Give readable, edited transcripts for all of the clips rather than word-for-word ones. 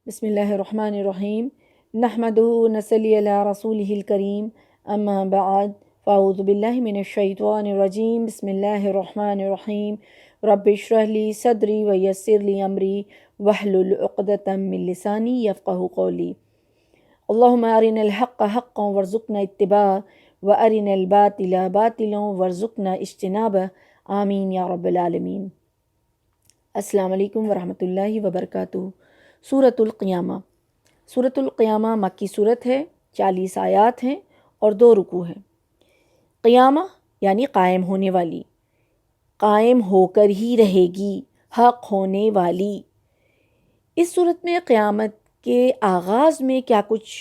بسم اللہ الرحمن الرحیم نحمدہ نصلی علی رسولہ الکریم اما بعد فاعوذ باللہ من الشیطان الرجیم بسم اللہ الرحمن الرحیم رب اشرح لی صدری ویسر لی امری واحلل عقدۃ من لسانی یفقہوا قولی اللہم ارنا الحق حقا وارزقنا اتباعہ وارنا الباطل باطلا وارزقنا اجتنابہ آمین یا رب العالمین۔ السلام علیکم ورحمۃ اللہ وبرکاتہ۔ سورۃ القیامہ۔ سورۃ القیامہ مکی صورت ہے، 40 آیات ہیں اور 2 رکوع ہیں۔ قیامہ یعنی قائم ہونے والی، قائم ہو کر ہی رہے گی، حق ہونے والی۔ اس صورت میں قیامت کے آغاز میں کیا کچھ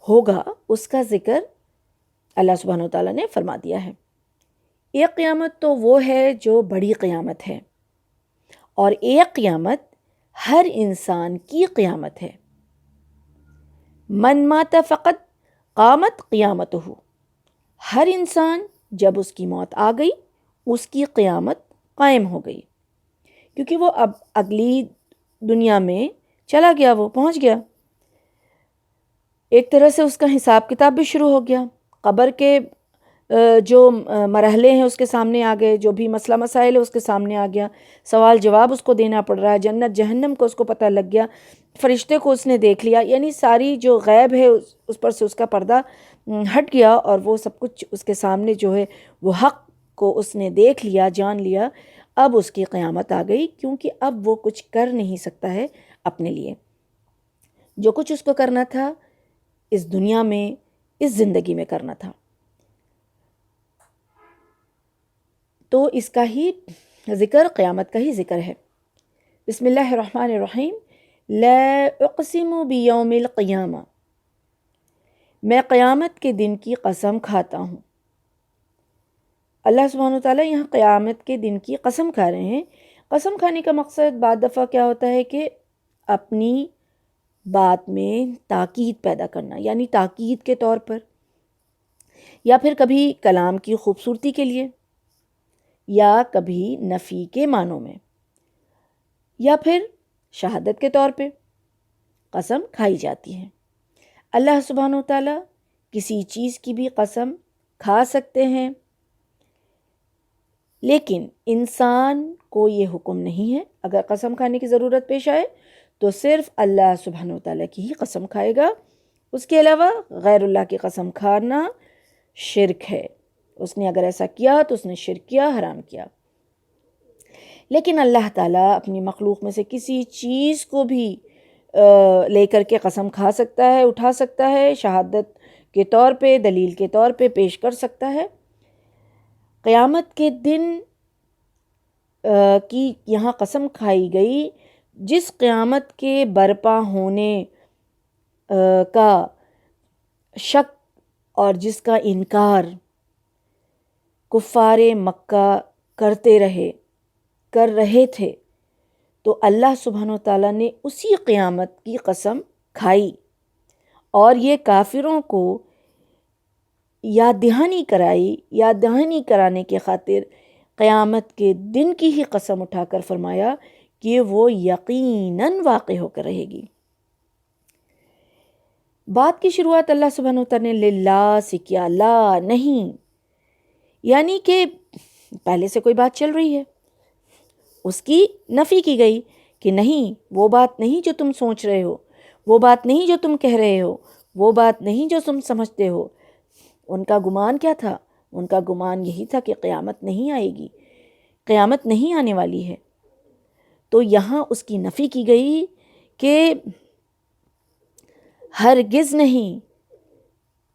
ہوگا اس کا ذکر اللہ سبحانہ و تعالیٰ نے فرما دیا ہے۔ ایک قیامت تو وہ ہے جو بڑی قیامت ہے، اور ایک قیامت ہر انسان کی قیامت ہے۔ من مات فقط قامت قیامتہ، ہر انسان جب اس کی موت آ گئی اس کی قیامت قائم ہو گئی، کیونکہ وہ اب اگلی دنیا میں چلا گیا، وہ پہنچ گیا۔ ایک طرح سے اس کا حساب کتاب بھی شروع ہو گیا، قبر کے جو مرحلے ہیں اس کے سامنے آ گئے، جو بھی مسئلہ مسائل ہے اس کے سامنے آ گیا، سوال جواب اس کو دینا پڑ رہا ہے، جنت جہنم کو اس کو پتہ لگ گیا، فرشتے کو اس نے دیکھ لیا، یعنی ساری جو غیب ہے اس پر سے اس کا پردہ ہٹ گیا، اور وہ سب کچھ اس کے سامنے جو ہے وہ حق کو اس نے دیکھ لیا، جان لیا۔ اب اس کی قیامت آ گئی، کیونکہ اب وہ کچھ کر نہیں سکتا ہے اپنے لیے۔ جو کچھ اس کو کرنا تھا اس دنیا میں، اس زندگی میں کرنا تھا، تو اس کا ہی ذکر، قیامت کا ہی ذکر ہے۔ بسم اللہ الرحمن الرحیم۔ لا اقسم بیوم القیامہ، میں قیامت کے دن کی قسم کھاتا ہوں۔ اللہ سبحانہ وتعالیٰ یہاں قیامت کے دن کی قسم کھا رہے ہیں۔ قسم کھانے کا مقصد بعض دفعہ کیا ہوتا ہے کہ اپنی بات میں تاکید پیدا کرنا، یعنی تاکید کے طور پر، یا پھر کبھی کلام کی خوبصورتی کے لیے، یا کبھی نفی کے معنوں میں، یا پھر شہادت کے طور پہ قسم کھائی جاتی ہے۔ اللہ سبحانہ وتعالیٰ کسی چیز کی بھی قسم کھا سکتے ہیں، لیکن انسان کو یہ حکم نہیں ہے۔ اگر قسم کھانے کی ضرورت پیش آئے تو صرف اللہ سبحانہ وتعالیٰ کی ہی قسم کھائے گا، اس کے علاوہ غیر اللہ کی قسم کھانا شرک ہے۔ اس نے اگر ایسا کیا تو اس نے شرک کیا، حرام کیا۔ لیکن اللہ تعالیٰ اپنی مخلوق میں سے کسی چیز کو بھی لے کر کے قسم کھا سکتا ہے، اٹھا سکتا ہے، شہادت کے طور پہ، دلیل کے طور پہ پیش کر سکتا ہے۔ قیامت کے دن کی یہاں قسم کھائی گئی، جس قیامت کے برپا ہونے کا شک اور جس کا انکار کفار مکہ کر رہے تھے، تو اللہ سبحانہ وتعالیٰ نے اسی قیامت کی قسم کھائی، اور یہ کافروں کو یاد دہانی کرانے کے خاطر قیامت کے دن کی ہی قسم اٹھا کر فرمایا کہ وہ یقیناً واقع ہو کر رہے گی۔ بات کی شروعات اللہ سبحانہ وتعالیٰ نے للہ سے کیا، لا نہیں، یعنی کہ پہلے سے کوئی بات چل رہی ہے، اس کی نفی کی گئی کہ نہیں، وہ بات نہیں جو تم سوچ رہے ہو، وہ بات نہیں جو تم کہہ رہے ہو، وہ بات نہیں جو تم سمجھتے ہو۔ ان کا گمان کیا تھا؟ ان کا گمان یہی تھا کہ قیامت نہیں آئے گی، قیامت نہیں آنے والی ہے۔ تو یہاں اس کی نفی کی گئی کہ ہرگز نہیں،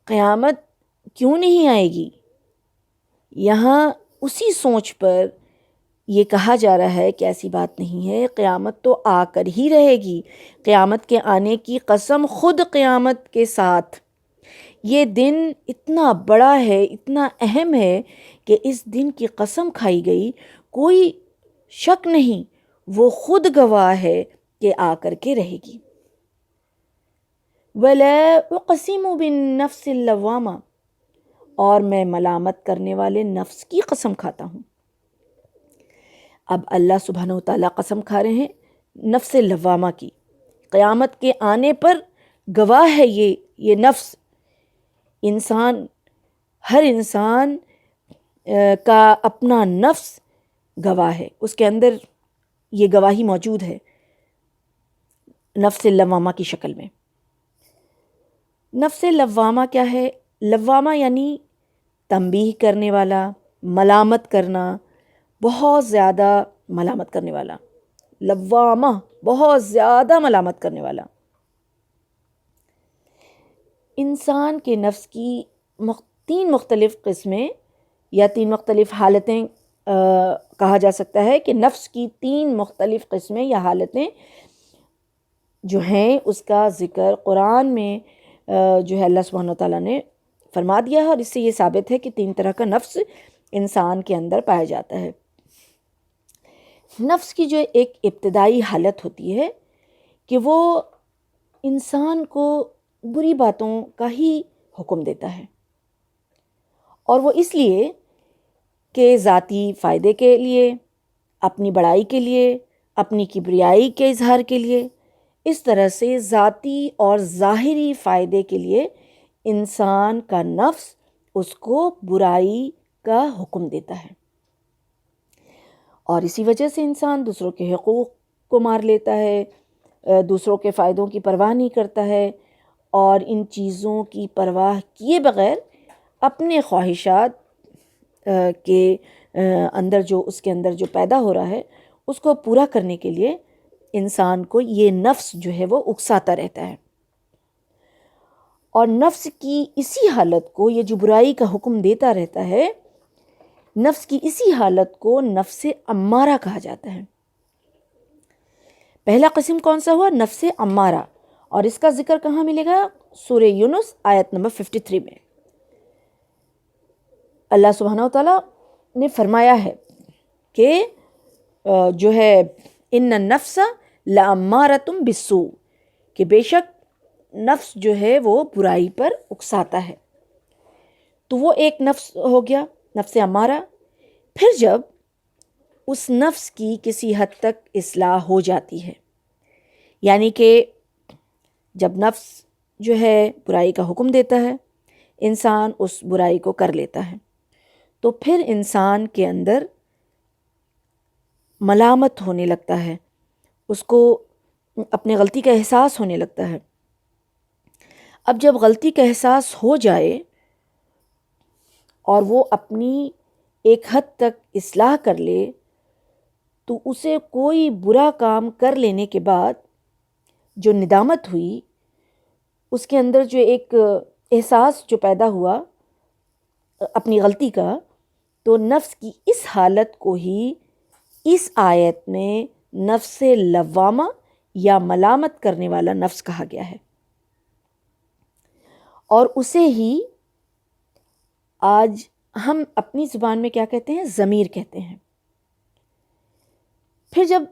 قیامت کیوں نہیں آئے گی۔ یہاں اسی سوچ پر یہ کہا جا رہا ہے کہ ایسی بات نہیں ہے، قیامت تو آ کر ہی رہے گی۔ قیامت کے آنے کی قسم خود قیامت کے ساتھ۔ یہ دن اتنا بڑا ہے، اتنا اہم ہے کہ اس دن کی قسم کھائی گئی، کوئی شک نہیں، وہ خود گواہ ہے کہ آ کر کے رہے گی۔ وَلَا أُقْسِمُ بِالنَّفْسِ اللَّوَّامَةِ، اور میں ملامت کرنے والے نفس کی قسم کھاتا ہوں۔ اب اللہ سبحانہ وتعالیٰ قسم کھا رہے ہیں نفس لوامہ کی۔ قیامت کے آنے پر گواہ ہے یہ نفس. انسان، ہر انسان کا اپنا نفس گواہ ہے، اس کے اندر یہ گواہی موجود ہے نفس لوامہ کی شکل میں. نفس لوامہ کیا ہے؟ لوامہ یعنی تنبیہ کرنے والا، ملامت کرنا، بہت زیادہ ملامت کرنے والا. لوامہ بہت زیادہ ملامت کرنے والا. انسان کے نفس کی 3 مختلف قسمیں یا 3 مختلف حالتیں کہا جا سکتا ہے کہ نفس کی 3 مختلف قسمیں یا حالتیں جو ہیں اس کا ذکر قرآن میں جو ہے اللہ سبحانہ وتعالیٰ نے فرما دیا ہے، اور اس سے یہ ثابت ہے کہ 3 طرح کا نفس انسان کے اندر پایا جاتا ہے. نفس کی جو ایک ابتدائی حالت ہوتی ہے کہ وہ انسان کو بری باتوں کا ہی حکم دیتا ہے، اور وہ اس لیے کہ ذاتی فائدے کے لیے، اپنی بڑائی کے لیے، اپنی کبریائی کے اظہار کے لیے، اس طرح سے ذاتی اور ظاہری فائدے کے لیے انسان کا نفس اس کو برائی کا حکم دیتا ہے. اور اسی وجہ سے انسان دوسروں کے حقوق کو مار لیتا ہے، دوسروں کے فائدوں کی پرواہ نہیں کرتا ہے، اور ان چیزوں کی پرواہ کیے بغیر اپنے خواہشات کے اندر جو اس کے اندر جو پیدا ہو رہا ہے اس کو پورا کرنے کے لیے انسان کو یہ نفس جو ہے وہ اکساتا رہتا ہے. اور نفس کی اسی حالت کو، یہ جو برائی کا حکم دیتا رہتا ہے، نفس کی اسی حالت کو نفس امارہ کہا جاتا ہے. پہلا قسم کون سا ہوا؟ نفس امارہ. اور اس کا ذکر کہاں ملے گا؟ سورہ یونس آیت نمبر 53 میں اللہ سبحانہ وتعالیٰ نے فرمایا ہے کہ جو ہے ان النفس لامارۃ بالسوء، کہ بے شک نفس جو ہے وہ برائی پر اکساتا ہے. تو وہ ایک نفس ہو گیا، نفس امارہ. پھر جب اس نفس کی کسی حد تک اصلاح ہو جاتی ہے، یعنی کہ جب نفس جو ہے برائی کا حکم دیتا ہے، انسان اس برائی کو کر لیتا ہے، تو پھر انسان کے اندر ملامت ہونے لگتا ہے، اس کو اپنے غلطی کا احساس ہونے لگتا ہے. اب جب غلطی کا احساس ہو جائے اور وہ اپنی ایک حد تک اصلاح کر لے، تو اسے کوئی برا کام کر لینے کے بعد جو ندامت ہوئی، اس کے اندر جو ایک احساس جو پیدا ہوا اپنی غلطی کا، تو نفس کی اس حالت کو ہی اس آیت میں نفس لوامہ یا ملامت کرنے والا نفس کہا گیا ہے، اور اسے ہی آج ہم اپنی زبان میں کیا کہتے ہیں؟ ضمیر کہتے ہیں. پھر جب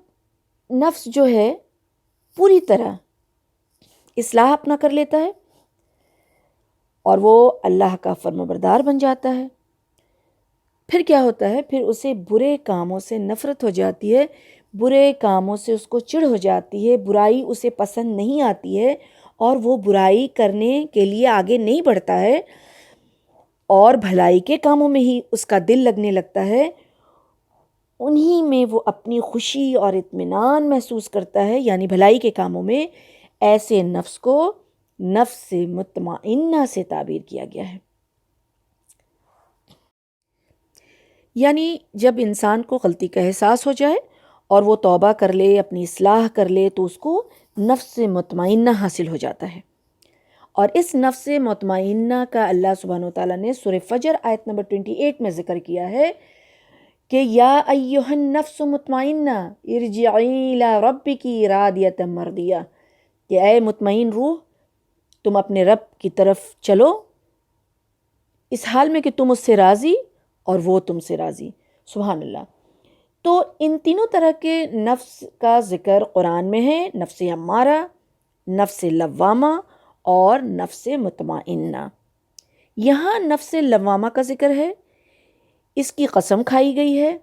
نفس جو ہے پوری طرح اصلاح اپنا کر لیتا ہے اور وہ اللہ کا فرمانبردار بن جاتا ہے، پھر کیا ہوتا ہے؟ پھر اسے برے کاموں سے نفرت ہو جاتی ہے، برے کاموں سے اس کو چڑ ہو جاتی ہے، برائی اسے پسند نہیں آتی ہے، اور وہ برائی کرنے کے لیے آگے نہیں بڑھتا ہے، اور بھلائی کے کاموں میں ہی اس کا دل لگنے لگتا ہے. انہی میں وہ اپنی خوشی اور اطمینان محسوس کرتا ہے، یعنی بھلائی کے کاموں میں. ایسے نفس کو نفس مطمئنہ سے تعبیر کیا گیا ہے. یعنی جب انسان کو غلطی کا احساس ہو جائے اور وہ توبہ کر لے، اپنی اصلاح کر لے، تو اس کو نفس مطمئنہ حاصل ہو جاتا ہے. اور اس نفس مطمئنہ کا اللہ سبحانہ وتعالیٰ نے سورہ فجر آیت نمبر 28 میں ذکر کیا ہے کہ یا ایھا النفس مطمئنہ ارجعی الی ربک راضیۃ مرضیہ، کہ اے مطمئن روح، تم اپنے رب کی طرف چلو اس حال میں کہ تم اس سے راضی اور وہ تم سے راضی. سبحان اللہ. تو ان تینوں طرح کے نفس کا ذکر قرآن میں ہے، نفس امارہ، نفس لوامہ اور نفس مطمئنہ. یہاں نفس لوامہ کا ذکر ہے. اس کی قسم کھائی گئی ہے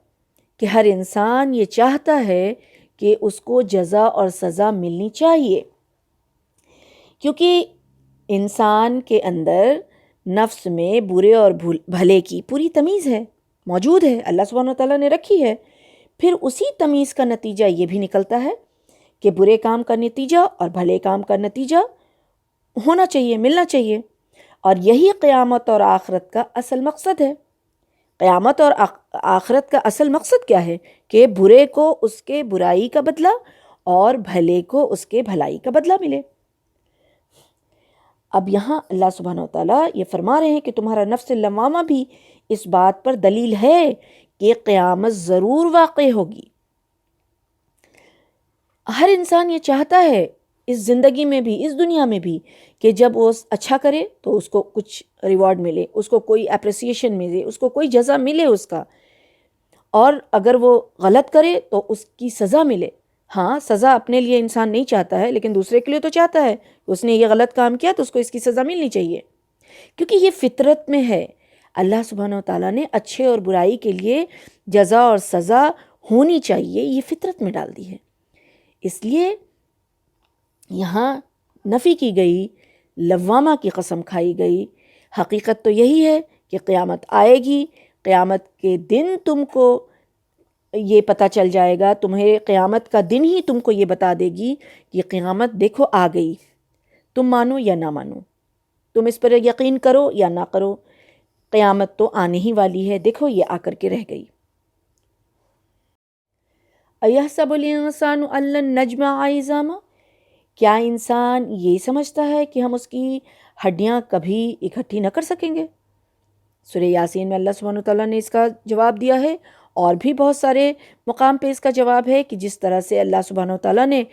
کہ ہر انسان یہ چاہتا ہے کہ اس کو جزا اور سزا ملنی چاہیے، کیونکہ انسان کے اندر نفس میں برے اور بھلے کی پوری تمیز ہے، موجود ہے، اللہ سبحانہ وتعالیٰ نے رکھی ہے۔ پھر اسی تمیز کا نتیجہ یہ بھی نکلتا ہے کہ برے کام کا نتیجہ اور بھلے کام کا نتیجہ ہونا چاہیے، ملنا چاہیے، اور یہی قیامت اور آخرت کا اصل مقصد ہے۔ قیامت اور آخرت کا اصل مقصد کیا ہے؟ کہ برے کو اس کے برائی کا بدلہ اور بھلے کو اس کے بھلائی کا بدلہ ملے۔ اب یہاں اللہ سبحانہ وتعالیٰ یہ فرما رہے ہیں کہ تمہارا نفس لوامہ بھی اس بات پر دلیل ہے کہ قیامت ضرور واقع ہوگی۔ ہر انسان یہ چاہتا ہے اس زندگی میں بھی، اس دنیا میں بھی، کہ جب وہ اچھا کرے تو اس کو کچھ ریوارڈ ملے، اس کو کوئی اپریسیشن ملے، اس کو کوئی جزا ملے اس کا، اور اگر وہ غلط کرے تو اس کی سزا ملے۔ ہاں، سزا اپنے لیے انسان نہیں چاہتا ہے، لیکن دوسرے کے لیے تو چاہتا ہے، اس نے یہ غلط کام کیا تو اس کو اس کی سزا ملنی چاہیے، کیونکہ یہ فطرت میں ہے۔ اللہ سبحانہ وتعالیٰ نے اچھے اور برائی کے لیے جزا اور سزا ہونی چاہیے، یہ فطرت میں ڈال دی ہے۔ اس لیے یہاں نفی کی گئی، لوامہ کی قسم کھائی گئی۔ حقیقت تو یہی ہے کہ قیامت آئے گی، قیامت کے دن تم کو یہ پتہ چل جائے گا، تمہیں قیامت کا دن ہی تم کو یہ بتا دے گی کہ قیامت دیکھو آ گئی، تم مانو یا نہ مانو، تم اس پر یقین کرو یا نہ کرو، قیامت تو آنے ہی والی ہے، دیکھو یہ آ کر کے رہ گئی۔ اَيَحْسَبُ الْإِنسَانُ أَن لَّن نَّجْمَعَ عِظَامَهُ، کیا انسان یہی سمجھتا ہے کہ ہم اس کی ہڈیاں کبھی اکٹھی نہ کر سکیں گے؟ سورہ یاسین میں اللہ سبحانہ وتعالیٰ نے اس کا جواب دیا ہے، اور بھی بہت سارے مقام پہ اس کا جواب ہے کہ جس طرح سے اللہ سبحانہ وتعالیٰ نے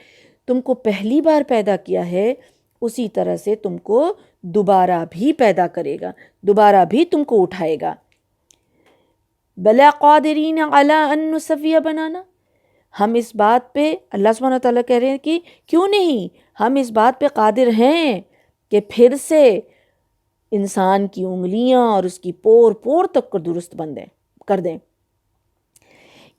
تم کو پہلی بار پیدا کیا ہے، اسی طرح سے تم کو دوبارہ بھی پیدا کرے گا، دوبارہ بھی تم کو اٹھائے گا۔ بَلَا قَادِرِينَ عَلَىٰ أَن نُّسَوِّيَ بَنَانَا، ہم اس بات پہ، اللہ سبحانہ وتعالیٰ کہہ رہے ہیں کہ کیوں نہیں، ہم اس بات پہ قادر ہیں کہ پھر سے انسان کی انگلیاں اور اس کی پور پور تک کو درست کر دیں۔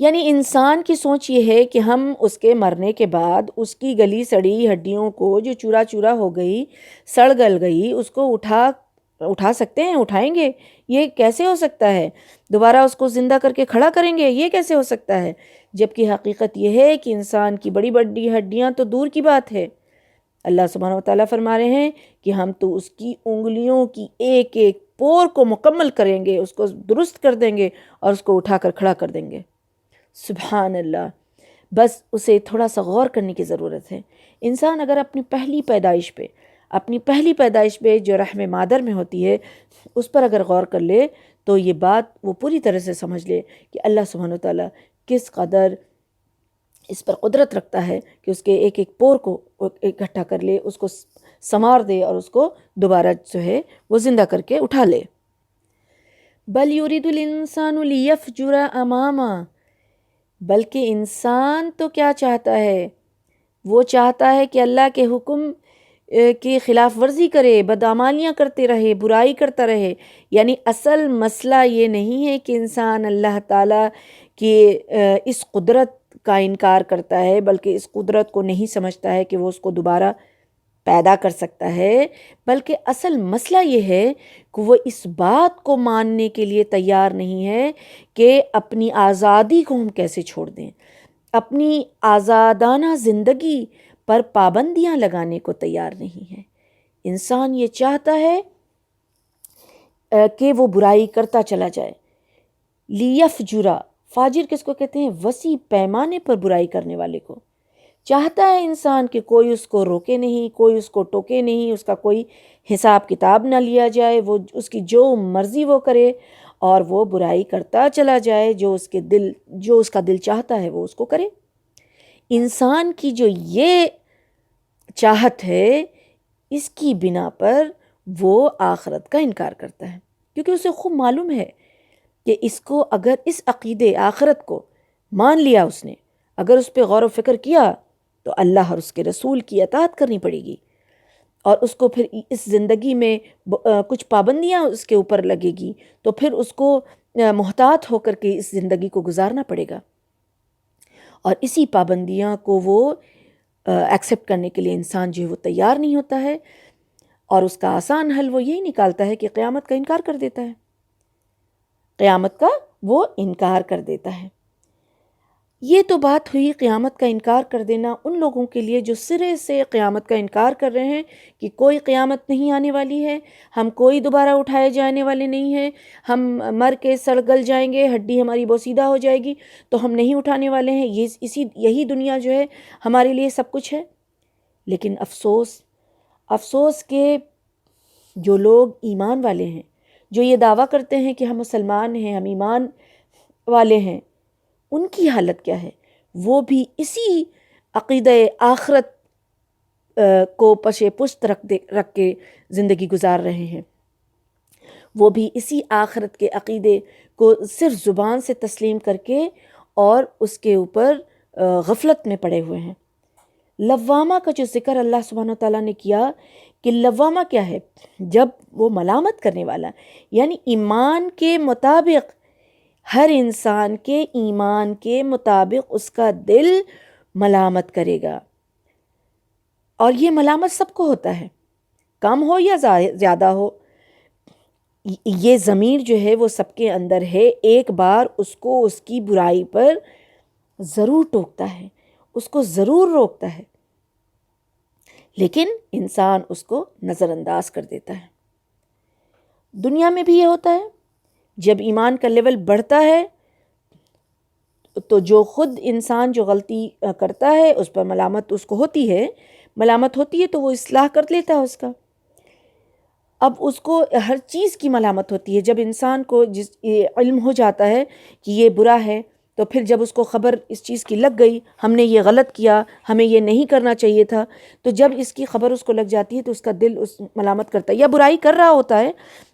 یعنی انسان کی سوچ یہ ہے کہ ہم اس کے مرنے کے بعد اس کی گلی سڑی ہڈیوں کو جو چورا چورا ہو گئی، سڑ گل گئی، اس کو اٹھا سکتے ہیں، اٹھائیں گے؟ یہ کیسے ہو سکتا ہے؟ دوبارہ اس کو زندہ کر کے کھڑا کریں گے؟ یہ کیسے ہو سکتا ہے؟ جبکہ حقیقت یہ ہے کہ انسان کی بڑی بڑی ہڈیاں تو دور کی بات ہے، اللہ سبحانہ وتعالیٰ فرما رہے ہیں کہ ہم تو اس کی انگلیوں کی ایک ایک پور کو مکمل کریں گے، اس کو درست کر دیں گے اور اس کو اٹھا کر کھڑا کر دیں گے۔ سبحان اللہ، بس اسے تھوڑا سا غور کرنے کی ضرورت ہے۔ انسان اگر اپنی پہلی پیدائش پہ جو رحم مادر میں ہوتی ہے اس پر اگر غور کر لے تو یہ بات وہ پوری طرح سے سمجھ لے کہ اللہ سبحانہ وتعالیٰ کس قدر اس پر قدرت رکھتا ہے کہ اس کے ایک ایک پور کو اکٹھا کر لے، اس کو سنوار دے اور اس کو دوبارہ جو ہے وہ زندہ کر کے اٹھا لے۔ بل یرید الانسان لیفجر امامہ، بلکہ انسان تو کیا چاہتا ہے؟ وہ چاہتا ہے کہ اللہ کے حکم کی خلاف ورزی کرے، بدعمالیاں کرتے رہے، برائی کرتا رہے۔ یعنی اصل مسئلہ یہ نہیں ہے کہ انسان اللہ تعالیٰ کی اس قدرت کا انکار کرتا ہے، بلکہ اس قدرت کو نہیں سمجھتا ہے کہ وہ اس کو دوبارہ پیدا کر سکتا ہے، بلکہ اصل مسئلہ یہ ہے کہ وہ اس بات کو ماننے کے لیے تیار نہیں ہے کہ اپنی آزادی کو ہم کیسے چھوڑ دیں، اپنی آزادانہ زندگی پر پابندیاں لگانے کو تیار نہیں ہے۔ انسان یہ چاہتا ہے کہ وہ برائی کرتا چلا جائے۔ لیفجرا، فاجر کس کو کہتے ہیں؟ وسیع پیمانے پر برائی کرنے والے کو۔ چاہتا ہے انسان کہ کوئی اس کو روکے نہیں، کوئی اس کو ٹوکے نہیں، اس کا کوئی حساب کتاب نہ لیا جائے، وہ اس کی جو مرضی وہ کرے اور وہ برائی کرتا چلا جائے، جو اس کا دل چاہتا ہے وہ اس کو کرے۔ انسان کی جو یہ چاہت ہے، اس کی بنا پر وہ آخرت کا انکار کرتا ہے، کیونکہ اسے خوب معلوم ہے کہ اس کو اگر اس عقیدے آخرت کو مان لیا، اس نے اگر اس پہ غور و فکر کیا تو اللہ اور اس کے رسول کی اطاعت کرنی پڑے گی، اور اس کو پھر اس زندگی میں کچھ پابندیاں اس کے اوپر لگے گی، تو پھر اس کو محتاط ہو کر کے اس زندگی کو گزارنا پڑے گا، اور اسی پابندیاں کو وہ ایکسیپٹ کرنے کے لیے انسان جو ہے وہ تیار نہیں ہوتا ہے، اور اس کا آسان حل وہ یہی نکالتا ہے کہ قیامت کا انکار کر دیتا ہے، قیامت کا وہ انکار کر دیتا ہے۔ یہ تو بات ہوئی قیامت کا انکار کر دینا ان لوگوں کے لیے جو سرے سے قیامت کا انکار کر رہے ہیں کہ کوئی قیامت نہیں آنے والی ہے، ہم کوئی دوبارہ اٹھائے جانے والے نہیں ہیں، ہم مر کے سڑ گل جائیں گے، ہڈی ہماری بوسیدہ ہو جائے گی تو ہم نہیں اٹھانے والے ہیں، یہی دنیا جو ہے ہمارے لیے سب کچھ ہے۔ لیکن افسوس کہ جو لوگ ایمان والے ہیں، جو یہ دعویٰ کرتے ہیں کہ ہم مسلمان ہیں، ہم ایمان والے ہیں، ان کی حالت کیا ہے؟ وہ بھی اسی عقیدہ آخرت کو پشِ پشت رکھ کے زندگی گزار رہے ہیں، وہ بھی اسی آخرت کے عقیدے کو صرف زبان سے تسلیم کر کے اور اس کے اوپر غفلت میں پڑے ہوئے ہیں۔ لوامہ کا جو ذکر اللہ سبحانہ تعالیٰ نے کیا کہ لوامہ کیا ہے؟ جب وہ ملامت کرنے والا، یعنی ایمان کے مطابق، ہر انسان کے ایمان کے مطابق اس کا دل ملامت کرے گا، اور یہ ملامت سب کو ہوتا ہے، کم ہو یا زیادہ ہو، یہ ضمیر جو ہے وہ سب کے اندر ہے، ایک بار اس کو اس کی برائی پر ضرور ٹوکتا ہے، اس کو ضرور روکتا ہے، لیکن انسان اس کو نظر انداز کر دیتا ہے۔ دنیا میں بھی یہ ہوتا ہے، جب ایمان کا لیول بڑھتا ہے تو جو خود انسان جو غلطی کرتا ہے اس پر ملامت اس کو ہوتی ہے تو وہ اصلاح کر لیتا ہے اس کا۔ اب اس کو ہر چیز کی ملامت ہوتی ہے، جب انسان کو جس علم ہو جاتا ہے کہ یہ برا ہے، تو پھر جب اس کو خبر اس چیز کی لگ گئی، ہم نے یہ غلط کیا، ہمیں یہ نہیں کرنا چاہیے تھا، تو جب اس کی خبر اس کو لگ جاتی ہے تو اس کا دل اس ملامت کرتا ہے، یا برائی کر رہا ہوتا ہے۔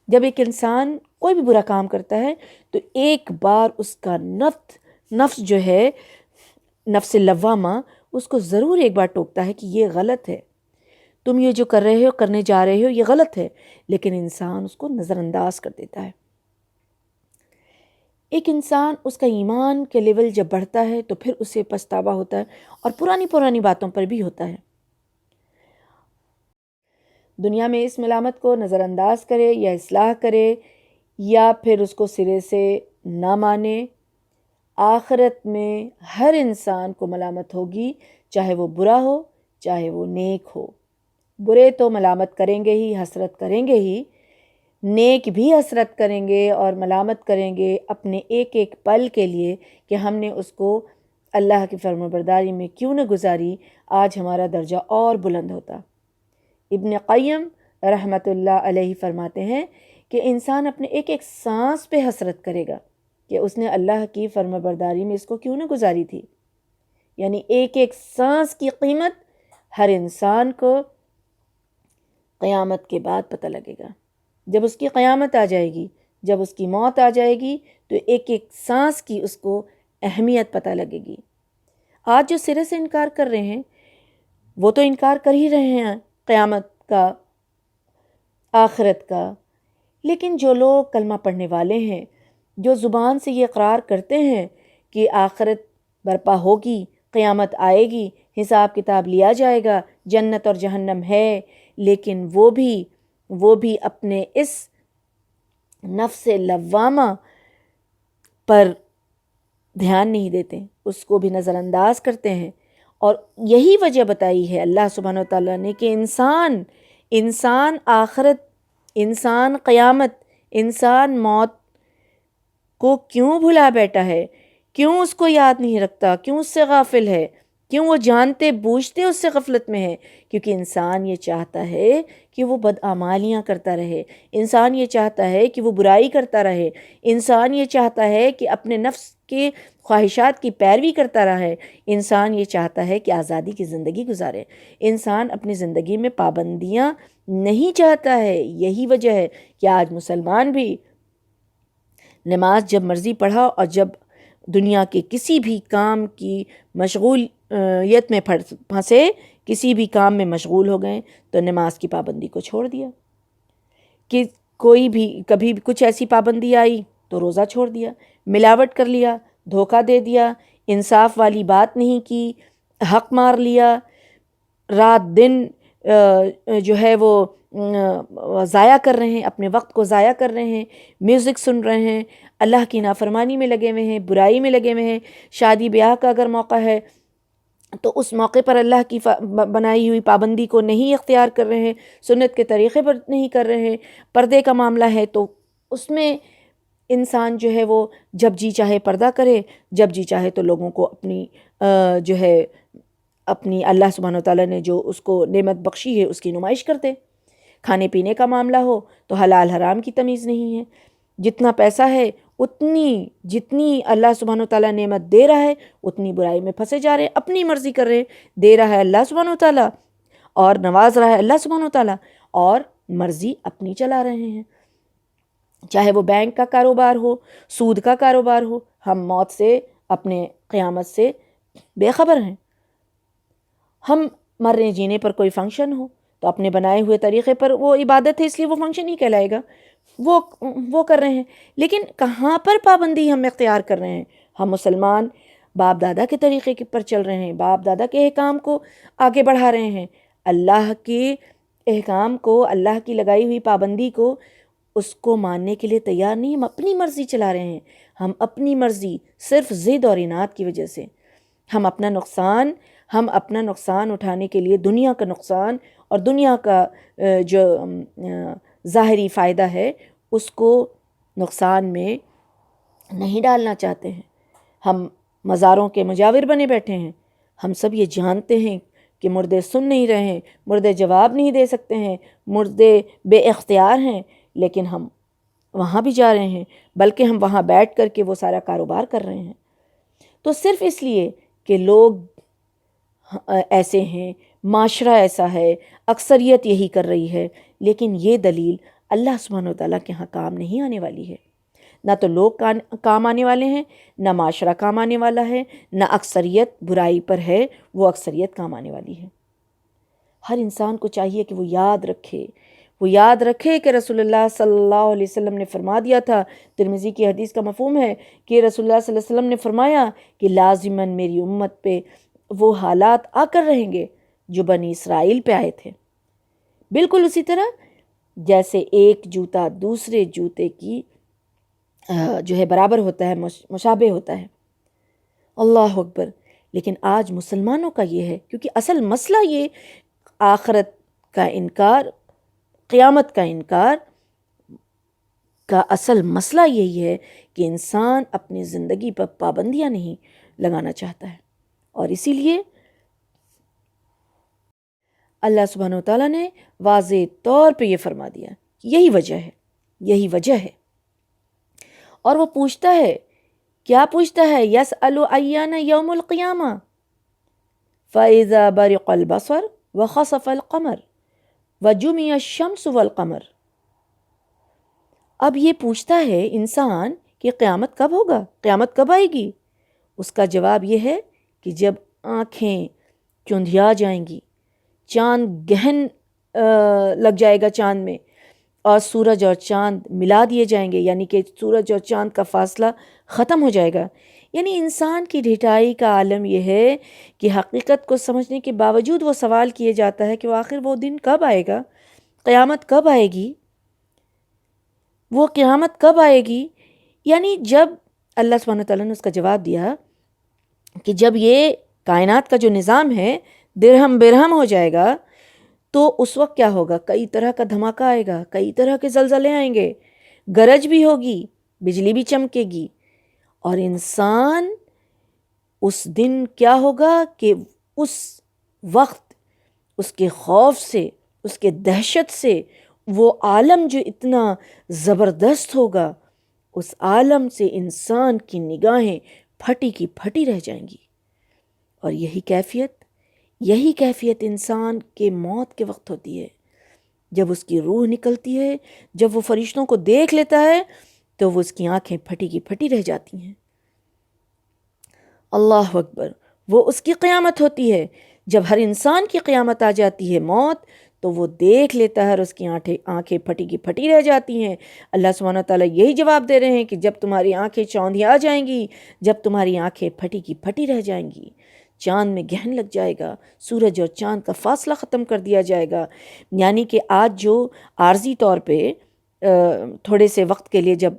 جب ایک انسان کوئی بھی برا کام کرتا ہے تو ایک بار اس کا نفس جو ہے، نفس لوامہ، اس کو ضرور ایک بار ٹوکتا ہے کہ یہ غلط ہے، تم یہ جو کر رہے ہو، کرنے جا رہے ہو، یہ غلط ہے، لیکن انسان اس کو نظر انداز کر دیتا ہے۔ ایک انسان اس کا ایمان کے لیول جب بڑھتا ہے تو پھر اسے پچھتاوا ہوتا ہے، اور پرانی باتوں پر بھی ہوتا ہے۔ دنیا میں اس ملامت کو نظر انداز کرے یا اصلاح کرے یا پھر اس کو سرے سے نہ مانے، آخرت میں ہر انسان کو ملامت ہوگی، چاہے وہ برا ہو چاہے وہ نیک ہو۔ برے تو ملامت کریں گے ہی، حسرت کریں گے ہی، نیک بھی حسرت کریں گے اور ملامت کریں گے اپنے ایک ایک پل کے لیے کہ ہم نے اس کو اللہ کی فرمانبرداری میں کیوں نہ گزاری، آج ہمارا درجہ اور بلند ہوتا۔ ابن قیم رحمۃ اللہ علیہ فرماتے ہیں کہ انسان اپنے ایک ایک سانس پہ حسرت کرے گا کہ اس نے اللہ کی فرمانبرداری میں اس کو کیوں نہ گزاری تھی۔ یعنی ایک ایک سانس کی قیمت ہر انسان کو قیامت کے بعد پتہ لگے گا۔ جب اس کی قیامت آ جائے گی، جب اس کی موت آ جائے گی، تو ایک ایک سانس کی اس کو اہمیت پتہ لگے گی۔ آج جو سرے سے انکار کر رہے ہیں وہ تو انکار کر ہی رہے ہیں قیامت کا، آخرت کا، لیکن جو لوگ کلمہ پڑھنے والے ہیں، جو زبان سے یہ اقرار کرتے ہیں کہ آخرت برپا ہوگی، قیامت آئے گی، حساب کتاب لیا جائے گا، جنت اور جہنم ہے، لیکن وہ بھی اپنے اس نفس لوامہ پر دھیان نہیں دیتے، اس کو بھی نظر انداز کرتے ہیں۔ اور یہی وجہ بتائی ہے اللہ سبحانہ وتعالیٰ نے کہ انسان آخرت، انسان قیامت، انسان موت کو کیوں بھلا بیٹھا ہے، کیوں اس کو یاد نہیں رکھتا، کیوں اس سے غافل ہے، کیوں وہ جانتے بوجھتے اس سے غفلت میں ہے؟ کیونکہ انسان یہ چاہتا ہے کہ وہ بدعمالیاں کرتا رہے، انسان یہ چاہتا ہے کہ وہ برائی کرتا رہے، انسان یہ چاہتا ہے کہ اپنے نفس کے خواہشات کی پیروی کرتا رہے، انسان یہ چاہتا ہے کہ آزادی کی زندگی گزارے، انسان اپنی زندگی میں پابندیاں نہیں چاہتا ہے۔ یہی وجہ ہے کہ آج مسلمان بھی نماز جب مرضی پڑھا اور جب دنیا کے کسی بھی کام کی مشغولیت میں پھنسے، کسی بھی کام میں مشغول ہو گئے تو نماز کی پابندی کو چھوڑ دیا، کہ کوئی بھی کبھی کچھ ایسی پابندی آئی تو روزہ چھوڑ دیا، ملاوٹ کر لیا، دھوکہ دے دیا، انصاف والی بات نہیں کی، حق مار لیا، رات دن جو ہے وہ ضائع کر رہے ہیں، اپنے وقت کو ضائع کر رہے ہیں، میوزک سن رہے ہیں، اللہ کی نافرمانی میں لگے ہوئے ہیں، برائی میں لگے ہوئے ہیں، شادی بیاہ کا اگر موقع ہے تو اس موقع پر اللہ کی بنائی ہوئی پابندی کو نہیں اختیار کر رہے ہیں، سنت کے طریقے پر نہیں کر رہے ہیں، پردے کا معاملہ ہے تو اس میں انسان جو ہے وہ جب جی چاہے پردہ کرے، جب جی چاہے تو لوگوں کو اپنی جو ہے اپنی اللہ سبحانہ وتعالیٰ نے جو اس کو نعمت بخشی ہے اس کی نمائش کر دے۔ کھانے پینے کا معاملہ ہو تو حلال حرام کی تمیز نہیں ہے، جتنا پیسہ ہے جتنی اللہ سبحانہ وتعالیٰ نعمت دے رہا ہے اتنی برائی میں پھنسے جا رہے ہیں، اپنی مرضی کر رہے ہیں، دے رہا ہے اللہ سبحانہ وتعالیٰ اور نواز رہا ہے اللہ سبحانہ وتعالیٰ، اور مرضی اپنی چلا رہے ہیں، چاہے وہ بینک کا کاروبار ہو، سود کا کاروبار ہو۔ ہم موت سے، اپنے قیامت سے بے خبر ہیں۔ ہم مرنے جینے پر کوئی فنکشن ہو تو اپنے بنائے ہوئے طریقے پر وہ عبادت ہے، اس لیے وہ فنکشن ہی کہلائے گا، وہ کر رہے ہیں، لیکن کہاں پر پابندی ہم اختیار کر رہے ہیں؟ ہم مسلمان باپ دادا کے طریقے پر چل رہے ہیں، باپ دادا کے احکام کو آگے بڑھا رہے ہیں، اللہ کے احکام کو، اللہ کی لگائی ہوئی پابندی کو، اس کو ماننے کے لیے تیار نہیں، ہم اپنی مرضی چلا رہے ہیں، ہم اپنی مرضی صرف ضد اور اناد کی وجہ سے ہم اپنا نقصان اٹھانے کے لیے دنیا کا نقصان اور دنیا کا جو ظاہری فائدہ ہے اس کو نقصان میں نہیں ڈالنا چاہتے ہیں۔ ہم مزاروں کے مجاور بنے بیٹھے ہیں، ہم سب یہ جانتے ہیں کہ مردے سن نہیں رہے ہیں، مردے جواب نہیں دے سکتے ہیں، مردے بے اختیار ہیں، لیکن ہم وہاں بھی جا رہے ہیں، بلکہ ہم وہاں بیٹھ کر کے وہ سارا کاروبار کر رہے ہیں، تو صرف اس لیے کہ لوگ ایسے ہیں، معاشرہ ایسا ہے، اکثریت یہی کر رہی ہے، لیکن یہ دلیل اللہ سبحانہ وتعالیٰ کے ہاں کام نہیں آنے والی ہے۔ نہ تو لوگ کام آنے والے ہیں، نہ معاشرہ کام آنے والا ہے، نہ اکثریت برائی پر ہے وہ اکثریت کام آنے والی ہے۔ ہر انسان کو چاہیے کہ وہ یاد رکھے کہ رسول اللہ صلی اللہ علیہ وسلم نے فرما دیا تھا، ترمذی کی حدیث کا مفہوم ہے کہ رسول اللہ صلی اللہ علیہ وسلم نے فرمایا کہ لازماً میری امت پہ وہ حالات آ کر رہیں گے جو بنی اسرائیل پہ آئے تھے، بالکل اسی طرح جیسے ایک جوتا دوسرے جوتے کی جو ہے برابر ہوتا ہے، مشابہ ہوتا ہے۔ اللہ اکبر! لیکن آج مسلمانوں کا یہ ہے، کیونکہ اصل مسئلہ یہ آخرت کا انکار، قیامت کا انکار کا اصل مسئلہ یہی ہے کہ انسان اپنی زندگی پر پابندیاں نہیں لگانا چاہتا ہے، اور اسی لیے اللہ سبحانہ وتعالیٰ نے واضح طور پہ یہ فرما دیا، یہی وجہ ہے۔ اور وہ پوچھتا ہے، کیا پوچھتا ہے؟ یسأل ایان یوم القیامہ فإذا برق البصر وخسف القمر وجمع الشمس والقمر۔ اب یہ پوچھتا ہے انسان کہ قیامت کب ہوگا، قیامت کب آئے گی؟ اس کا جواب یہ ہے کہ جب آنکھیں چندھیا جائیں گی، چاند گہن لگ جائے گا چاند میں، اور سورج اور چاند ملا دیے جائیں گے، یعنی کہ سورج اور چاند کا فاصلہ ختم ہو جائے گا۔ یعنی انسان کی ڈھٹائی کا عالم یہ ہے کہ حقیقت کو سمجھنے کے باوجود وہ سوال کیے جاتا ہے کہ وہ آخر وہ دن کب آئے گا، قیامت کب آئے گی، وہ قیامت کب آئے گی؟ یعنی جب اللہ سبحانہ تعالیٰ نے اس کا جواب دیا کہ جب یہ کائنات کا جو نظام ہے درہم برہم ہو جائے گا تو اس وقت کیا ہوگا؟ کئی طرح کا دھماکہ آئے گا، کئی طرح کے زلزلے آئیں گے، گرج بھی ہوگی، بجلی بھی چمکے گی، اور انسان اس دن کیا ہوگا کہ اس وقت اس کے خوف سے، اس کے دہشت سے، وہ عالم جو اتنا زبردست ہوگا، اس عالم سے انسان کی نگاہیں پھٹی کی پھٹی رہ جائیں گی۔ اور یہی کیفیت انسان کے موت کے وقت ہوتی ہے، جب اس کی روح نکلتی ہے، جب وہ فرشتوں کو دیکھ لیتا ہے تو وہ اس کی آنکھیں پھٹی کی پھٹی رہ جاتی ہیں۔ اللہ اکبر! وہ اس کی قیامت ہوتی ہے، جب ہر انسان کی قیامت آ جاتی ہے موت، تو وہ دیکھ لیتا ہے اور اس کی آنکھیں پھٹی کی پھٹی رہ جاتی ہیں۔ اللہ سبحانہ تعالیٰ یہی جواب دے رہے ہیں کہ جب تمہاری آنکھیں چوندھی آ جائیں گی، جب تمہاری آنکھیں پھٹی کی پھٹی رہ جائیں گی، چاند میں گہن لگ جائے گا، سورج اور چاند کا فاصلہ ختم کر دیا جائے گا. یعنی کہ آج جو عارضی طور پہ تھوڑے سے وقت کے لیے جب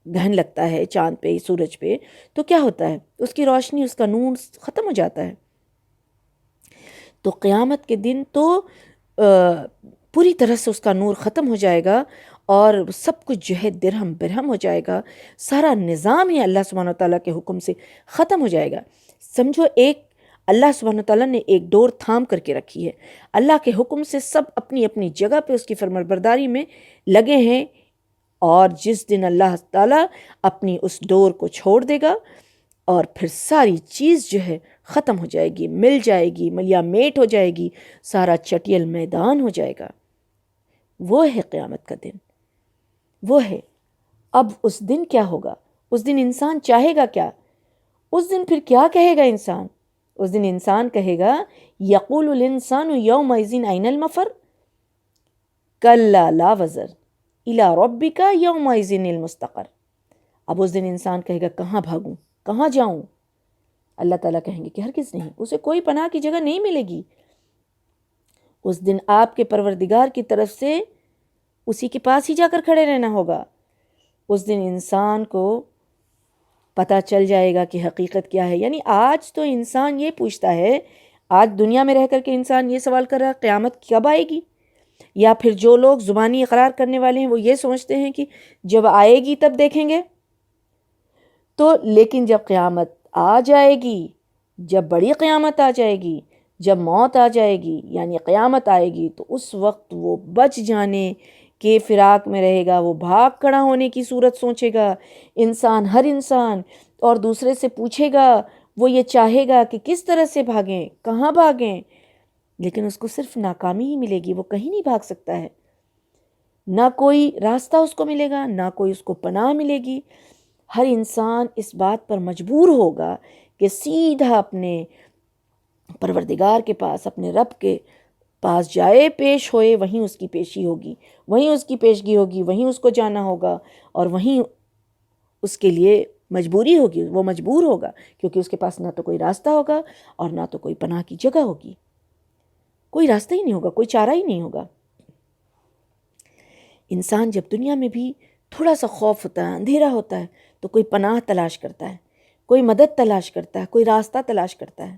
گہن لگتا ہے چاند پہ سورج پہ تو کیا ہوتا ہے، اس کی روشنی اس کا نور ختم ہو جاتا ہے. تو قیامت کے دن تو پوری طرح سے اس کا نور ختم ہو جائے گا اور سب کچھ جو ہے درہم برہم ہو جائے گا. سارا نظام ہی اللہ سبحانہ و تعالیٰ کے حکم سے ختم ہو جائے گا. سمجھو ایک اللہ سبحانہ و تعالیٰ نے ایک ڈور تھام کر کے رکھی ہے، اللہ کے حکم سے سب اپنی اپنی جگہ پہ اس کی فرمانبرداری میں لگے ہیں، اور جس دن اللہ تعالیٰ اپنی اس ڈور کو چھوڑ دے گا اور پھر ساری چیز جو ہے ختم ہو جائے گی، مل جائے گی، ملیا میٹ ہو جائے گی، سارا چٹیل میدان ہو جائے گا. وہ ہے قیامت کا دن، وہ ہے. اب اس دن کیا ہوگا؟ اس دن انسان چاہے گا کیا؟ اس دن پھر کیا کہے گا انسان؟ اس دن انسان کہے گا یقول الانسان یومئذ این المفر کلا لا وزر الی ربک یومئذ المستقر. اب اس دن انسان کہے گا کہاں بھاگوں، کہاں جاؤں؟ اللہ تعالیٰ کہیں گے کہ ہرگز نہیں، اسے کوئی پناہ کی جگہ نہیں ملے گی. اس دن آپ کے پروردگار کی طرف سے اسی کے پاس ہی جا کر کھڑے رہنا ہوگا. اس دن انسان کو پتہ چل جائے گا کہ حقیقت کیا ہے. یعنی آج تو انسان یہ پوچھتا ہے، آج دنیا میں رہ کر کے انسان یہ سوال کر رہا ہے قیامت کب آئے گی؟ یا پھر جو لوگ زبانی اقرار کرنے والے ہیں وہ یہ سوچتے ہیں کہ جب آئے گی تب دیکھیں گے. تو لیکن جب قیامت آ جائے گی، جب بڑی قیامت آ جائے گی، جب موت آ جائے گی یعنی قیامت آئے گی، تو اس وقت وہ بچ جانے کے فراق میں رہے گا، وہ بھاگ کھڑا ہونے کی صورت سوچے گا. انسان، ہر انسان، اور دوسرے سے پوچھے گا، وہ یہ چاہے گا کہ کس طرح سے بھاگیں، کہاں بھاگیں، لیکن اس کو صرف ناکامی ہی ملے گی. وہ کہیں نہیں بھاگ سکتا ہے، نہ کوئی راستہ اس کو ملے گا، نہ کوئی اس کو پناہ ملے گی. ہر انسان اس بات پر مجبور ہوگا کہ سیدھا اپنے پروردگار کے پاس، اپنے رب کے پاس جائے، پیش ہوئے، وہیں اس کی پیشی ہوگی، وہیں اس کی پیشگی ہوگی، وہیں اس کو جانا ہوگا، اور وہیں اس کے لیے مجبوری ہوگی. وہ مجبور ہوگا کیونکہ اس کے پاس نہ تو کوئی راستہ ہوگا اور نہ تو کوئی پناہ کی جگہ ہوگی. کوئی راستہ ہی نہیں ہوگا، کوئی چارہ ہی نہیں ہوگا. انسان جب دنیا میں بھی تھوڑا سا خوف ہوتا ہے، اندھیرا ہوتا ہے، تو کوئی پناہ تلاش کرتا ہے، کوئی مدد تلاش کرتا ہے، کوئی راستہ تلاش کرتا ہے.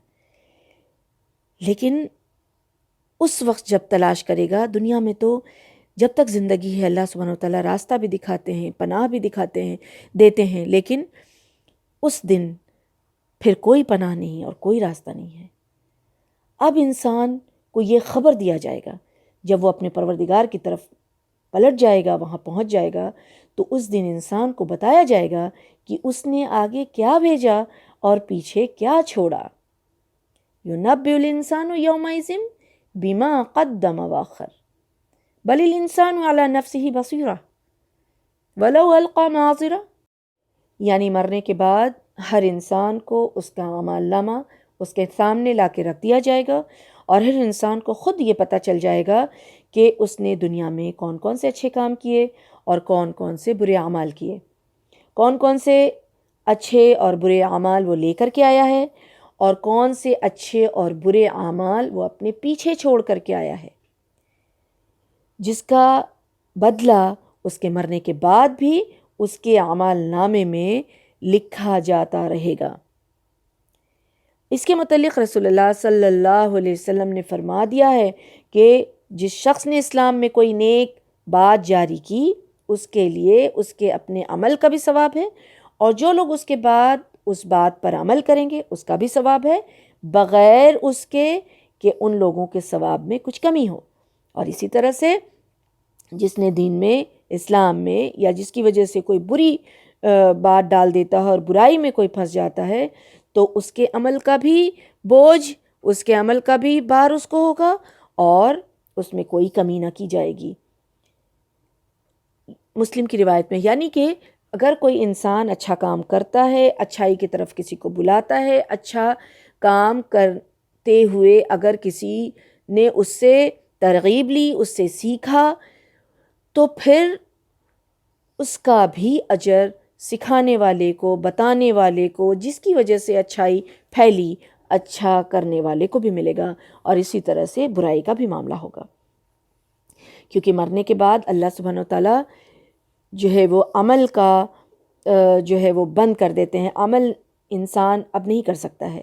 لیکن اس وقت جب تلاش کرے گا، دنیا میں تو جب تک زندگی ہے اللہ سبحانہ و تعالیٰ راستہ بھی دکھاتے ہیں، پناہ بھی دکھاتے ہیں، دیتے ہیں، لیکن اس دن پھر کوئی پناہ نہیں اور کوئی راستہ نہیں ہے. اب انسان کو یہ خبر دیا جائے گا جب وہ اپنے پروردگار کی طرف پلٹ جائے گا، وہاں پہنچ جائے گا، تو اس دن انسان کو بتایا جائے گا کہ اس نے آگے کیا بھیجا اور پیچھے کیا چھوڑا. یُنَبِّئُ الْإِنسَانُ یَوْمَئِذٍ بِمَا قَدَّمَ وَأَخَّرَ بَلِ الْإِنسَانُ عَلَى نَفْسِهِ بَصِيرَةٌ وَلَوْ أَلْقَى مَعَاذِرَةً. یعنی مرنے کے بعد ہر انسان کو اس کا اعمال نامہ اس کے سامنے لا کے رکھ دیا جائے گا، اور ہر انسان کو خود یہ پتہ چل جائے گا کہ اس نے دنیا میں کون کون سے اچھے کام کیے اور کون کون سے برے اعمال کیے، کون کون سے اچھے اور برے اعمال وہ لے کر کے آیا ہے، اور کون سے اچھے اور برے اعمال وہ اپنے پیچھے چھوڑ کر کے آیا ہے، جس کا بدلہ اس کے مرنے کے بعد بھی اس کے اعمال نامے میں لکھا جاتا رہے گا. اس کے متعلق رسول اللہ صلی اللہ علیہ وسلم نے فرما دیا ہے کہ جس شخص نے اسلام میں کوئی نیک بات جاری کی، اس کے لیے اس کے اپنے عمل کا بھی ثواب ہے، اور جو لوگ اس کے بعد اس بات پر عمل کریں گے اس کا بھی ثواب ہے، بغیر اس کے کہ ان لوگوں کے ثواب میں کچھ کمی ہو. اور اسی طرح سے جس نے دین میں، اسلام میں، یا جس کی وجہ سے کوئی بری بات ڈال دیتا ہے اور برائی میں کوئی پھنس جاتا ہے، تو اس کے عمل کا بھی بوجھ، اس کے عمل کا بھی بار اس کو ہوگا، اور اس میں کوئی کمی نہ کی جائے گی. مسلم کی روایت میں، یعنی کہ اگر کوئی انسان اچھا کام کرتا ہے، اچھائی کی طرف کسی کو بلاتا ہے، اچھا کام کرتے ہوئے اگر کسی نے اس سے ترغیب لی، اس سے سیکھا، تو پھر اس کا بھی اجر سکھانے والے کو، بتانے والے کو، جس کی وجہ سے اچھائی پھیلی، اچھا کرنے والے کو بھی ملے گا، اور اسی طرح سے برائی کا بھی معاملہ ہوگا، کیونکہ مرنے کے بعد اللہ سبحانہ و تعالیٰ جو ہے وہ عمل کا جو ہے وہ بند کر دیتے ہیں، عمل انسان اب نہیں کر سکتا ہے۔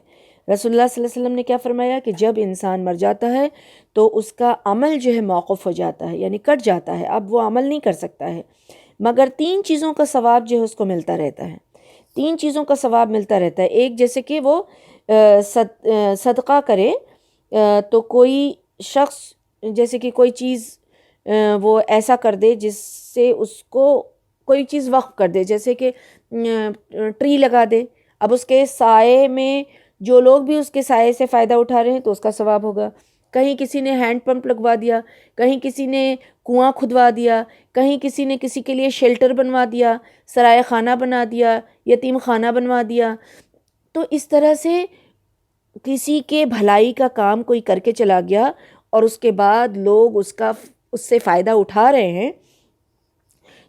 رسول اللہ صلی اللہ علیہ وسلم نے کیا فرمایا کہ جب انسان مر جاتا ہے تو اس کا عمل جو ہے موقوف ہو جاتا ہے، یعنی کٹ جاتا ہے، اب وہ عمل نہیں کر سکتا ہے، مگر 3 چیزوں کا ثواب جو ہے اس کو ملتا رہتا ہے، 3 چیزوں کا ثواب ملتا رہتا ہے۔ ایک، جیسے کہ وہ صدقہ کرے، تو کوئی شخص جیسے کہ کوئی چیز وہ ایسا کر دے جس سے اس کو کوئی چیز وقف کر دے، جیسے کہ ٹری لگا دے، اب اس کے سائے میں جو لوگ بھی اس کے سائے سے فائدہ اٹھا رہے ہیں تو اس کا ثواب ہوگا۔ کہیں کسی نے ہینڈ پمپ لگوا دیا، کہیں کسی نے کنواں کھدوا دیا، کہیں کسی نے کسی کے لیے شیلٹر بنوا دیا، سرائے خانہ بنا دیا، یتیم خانہ بنوا دیا، تو اس طرح سے کسی کے بھلائی کا کام کوئی کر کے چلا گیا اور اس کے بعد لوگ اس سے فائدہ اٹھا رہے ہیں،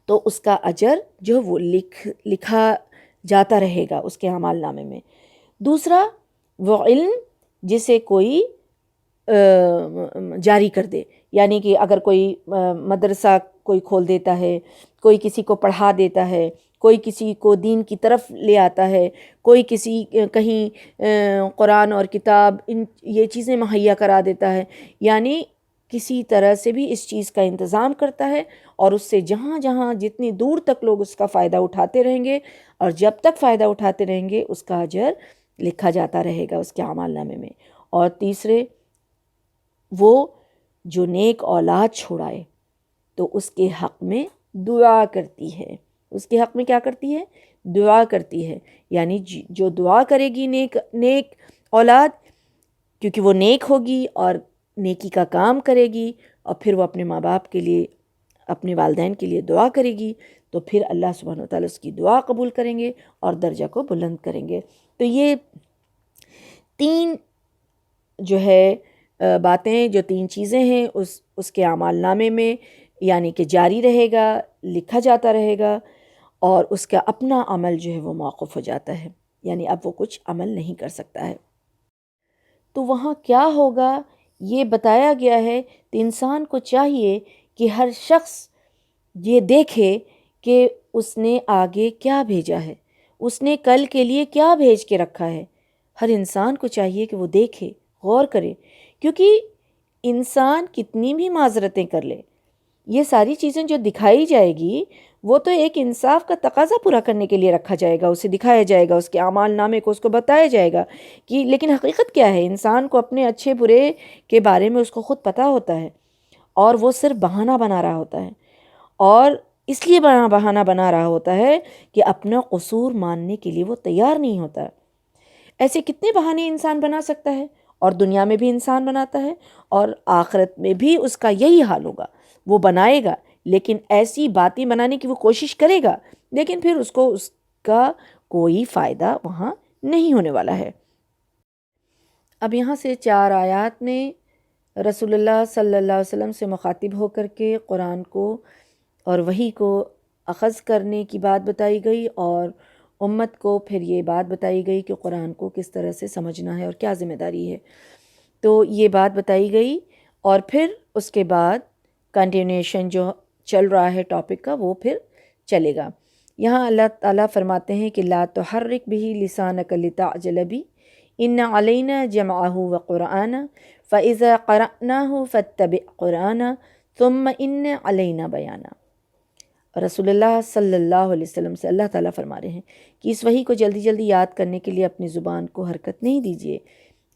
تو اس کا اجر جو وہ لکھا جاتا رہے گا اس کے اعمال نامے میں۔ دوسرا، وہ علم جسے کوئی جاری کر دے، یعنی کہ اگر کوئی مدرسہ کوئی کھول دیتا ہے، کوئی کسی کو پڑھا دیتا ہے، کوئی کسی کو دین کی طرف لے آتا ہے، کوئی کسی کہیں قرآن اور کتاب یہ چیزیں مہیا کرا دیتا ہے، یعنی کسی طرح سے بھی اس چیز کا انتظام کرتا ہے، اور اس سے جہاں جہاں جتنی دور تک لوگ اس کا فائدہ اٹھاتے رہیں گے اور جب تک فائدہ اٹھاتے رہیں گے اس کا اجر لکھا جاتا رہے گا اس کے اعمال نامے میں۔ اور تیسرے، وہ جو نیک اولاد چھوڑائے تو اس کے حق میں دعا کرتی ہے، اس کے حق میں کیا کرتی ہے؟ دعا کرتی ہے، یعنی جو دعا کرے گی نیک اولاد، کیونکہ وہ نیک ہوگی اور نیکی کا کام کرے گی، اور پھر وہ اپنے ماں باپ کے لیے، اپنے والدین کے لیے دعا کرے گی، تو پھر اللہ سبحانہ وتعالیٰ اس کی دعا قبول کریں گے اور درجہ کو بلند کریں گے۔ تو یہ 3 جو ہے باتیں، جو 3 چیزیں ہیں اس کے اعمال نامے میں، یعنی کہ جاری رہے گا، لکھا جاتا رہے گا، اور اس کا اپنا عمل جو ہے وہ موقوف ہو جاتا ہے، یعنی اب وہ کچھ عمل نہیں کر سکتا ہے۔ تو وہاں کیا ہوگا یہ بتایا گیا ہے، تو انسان کو چاہیے کہ ہر شخص یہ دیکھے کہ اس نے آگے کیا بھیجا ہے، اس نے کل کے لیے کیا بھیج کے رکھا ہے۔ ہر انسان کو چاہیے کہ وہ دیکھے، غور کرے، کیونکہ انسان کتنی بھی معذرتیں کر لے، یہ ساری چیزیں جو دکھائی جائے گی وہ تو ایک انصاف کا تقاضا پورا کرنے کے لیے رکھا جائے گا، اسے دکھایا جائے گا، اس کے اعمال نامے کو اس کو بتایا جائے گا کہ لیکن حقیقت کیا ہے، انسان کو اپنے اچھے برے کے بارے میں اس کو خود پتہ ہوتا ہے، اور وہ صرف بہانہ بنا رہا ہوتا ہے، اور اس لیے بہانہ بنا رہا ہوتا ہے کہ اپنا قصور ماننے کے لیے وہ تیار نہیں ہوتا۔ ایسے کتنے بہانے انسان بنا سکتا ہے، اور دنیا میں بھی انسان بناتا ہے، اور آخرت میں بھی اس کا یہی حال ہوگا، وہ بنائے گا، لیکن ایسی باتیں بنانے کی وہ کوشش کرے گا، لیکن پھر اس کا کوئی فائدہ وہاں نہیں ہونے والا ہے۔ اب یہاں سے 4 آیات میں رسول اللہ صلی اللہ علیہ وسلم سے مخاطب ہو کر کے قرآن کو اور وحی کو اخذ کرنے کی بات بتائی گئی، اور امت کو پھر یہ بات بتائی گئی کہ قرآن کو کس طرح سے سمجھنا ہے اور کیا ذمہ داری ہے۔ تو یہ بات بتائی گئی، اور پھر اس کے بعد کنٹینیوشن جو چل رہا ہے ٹاپک کا وہ پھر چلے گا۔ یہاں اللہ تعالیٰ فرماتے ہیں کہ لا تحرک بہ لسانک لتعجل بہ ان علینا جمعہ وقرآنہ فاذا قرأناہ فاتبع قرآنہ ثم ان علینا بیانہ۔ رسول اللہ صلی اللہ علیہ وسلم سے اللہ تعالیٰ فرما رہے ہیں کہ اس وحی کو جلدی جلدی یاد کرنے کے لیے اپنی زبان کو حرکت نہیں دیجیے،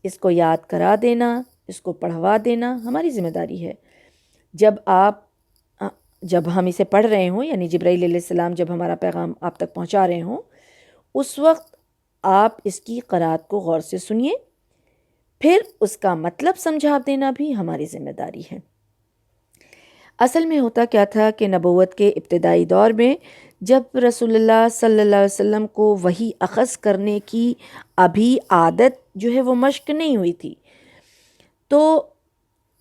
اس کو یاد کرا دینا، اس کو پڑھوا دینا ہماری ذمہ داری ہے۔ جب ہم اسے پڑھ رہے ہوں، یعنی جبرائیل علیہ السلام جب ہمارا پیغام آپ تک پہنچا رہے ہوں، اس وقت آپ اس کی قرأت کو غور سے سنیے، پھر اس کا مطلب سمجھا دینا بھی ہماری ذمہ داری ہے۔ اصل میں ہوتا کیا تھا کہ نبوت کے ابتدائی دور میں جب رسول اللہ صلی اللہ علیہ وسلم کو وحی اخذ کرنے کی ابھی عادت جو ہے وہ مشق نہیں ہوئی تھی، تو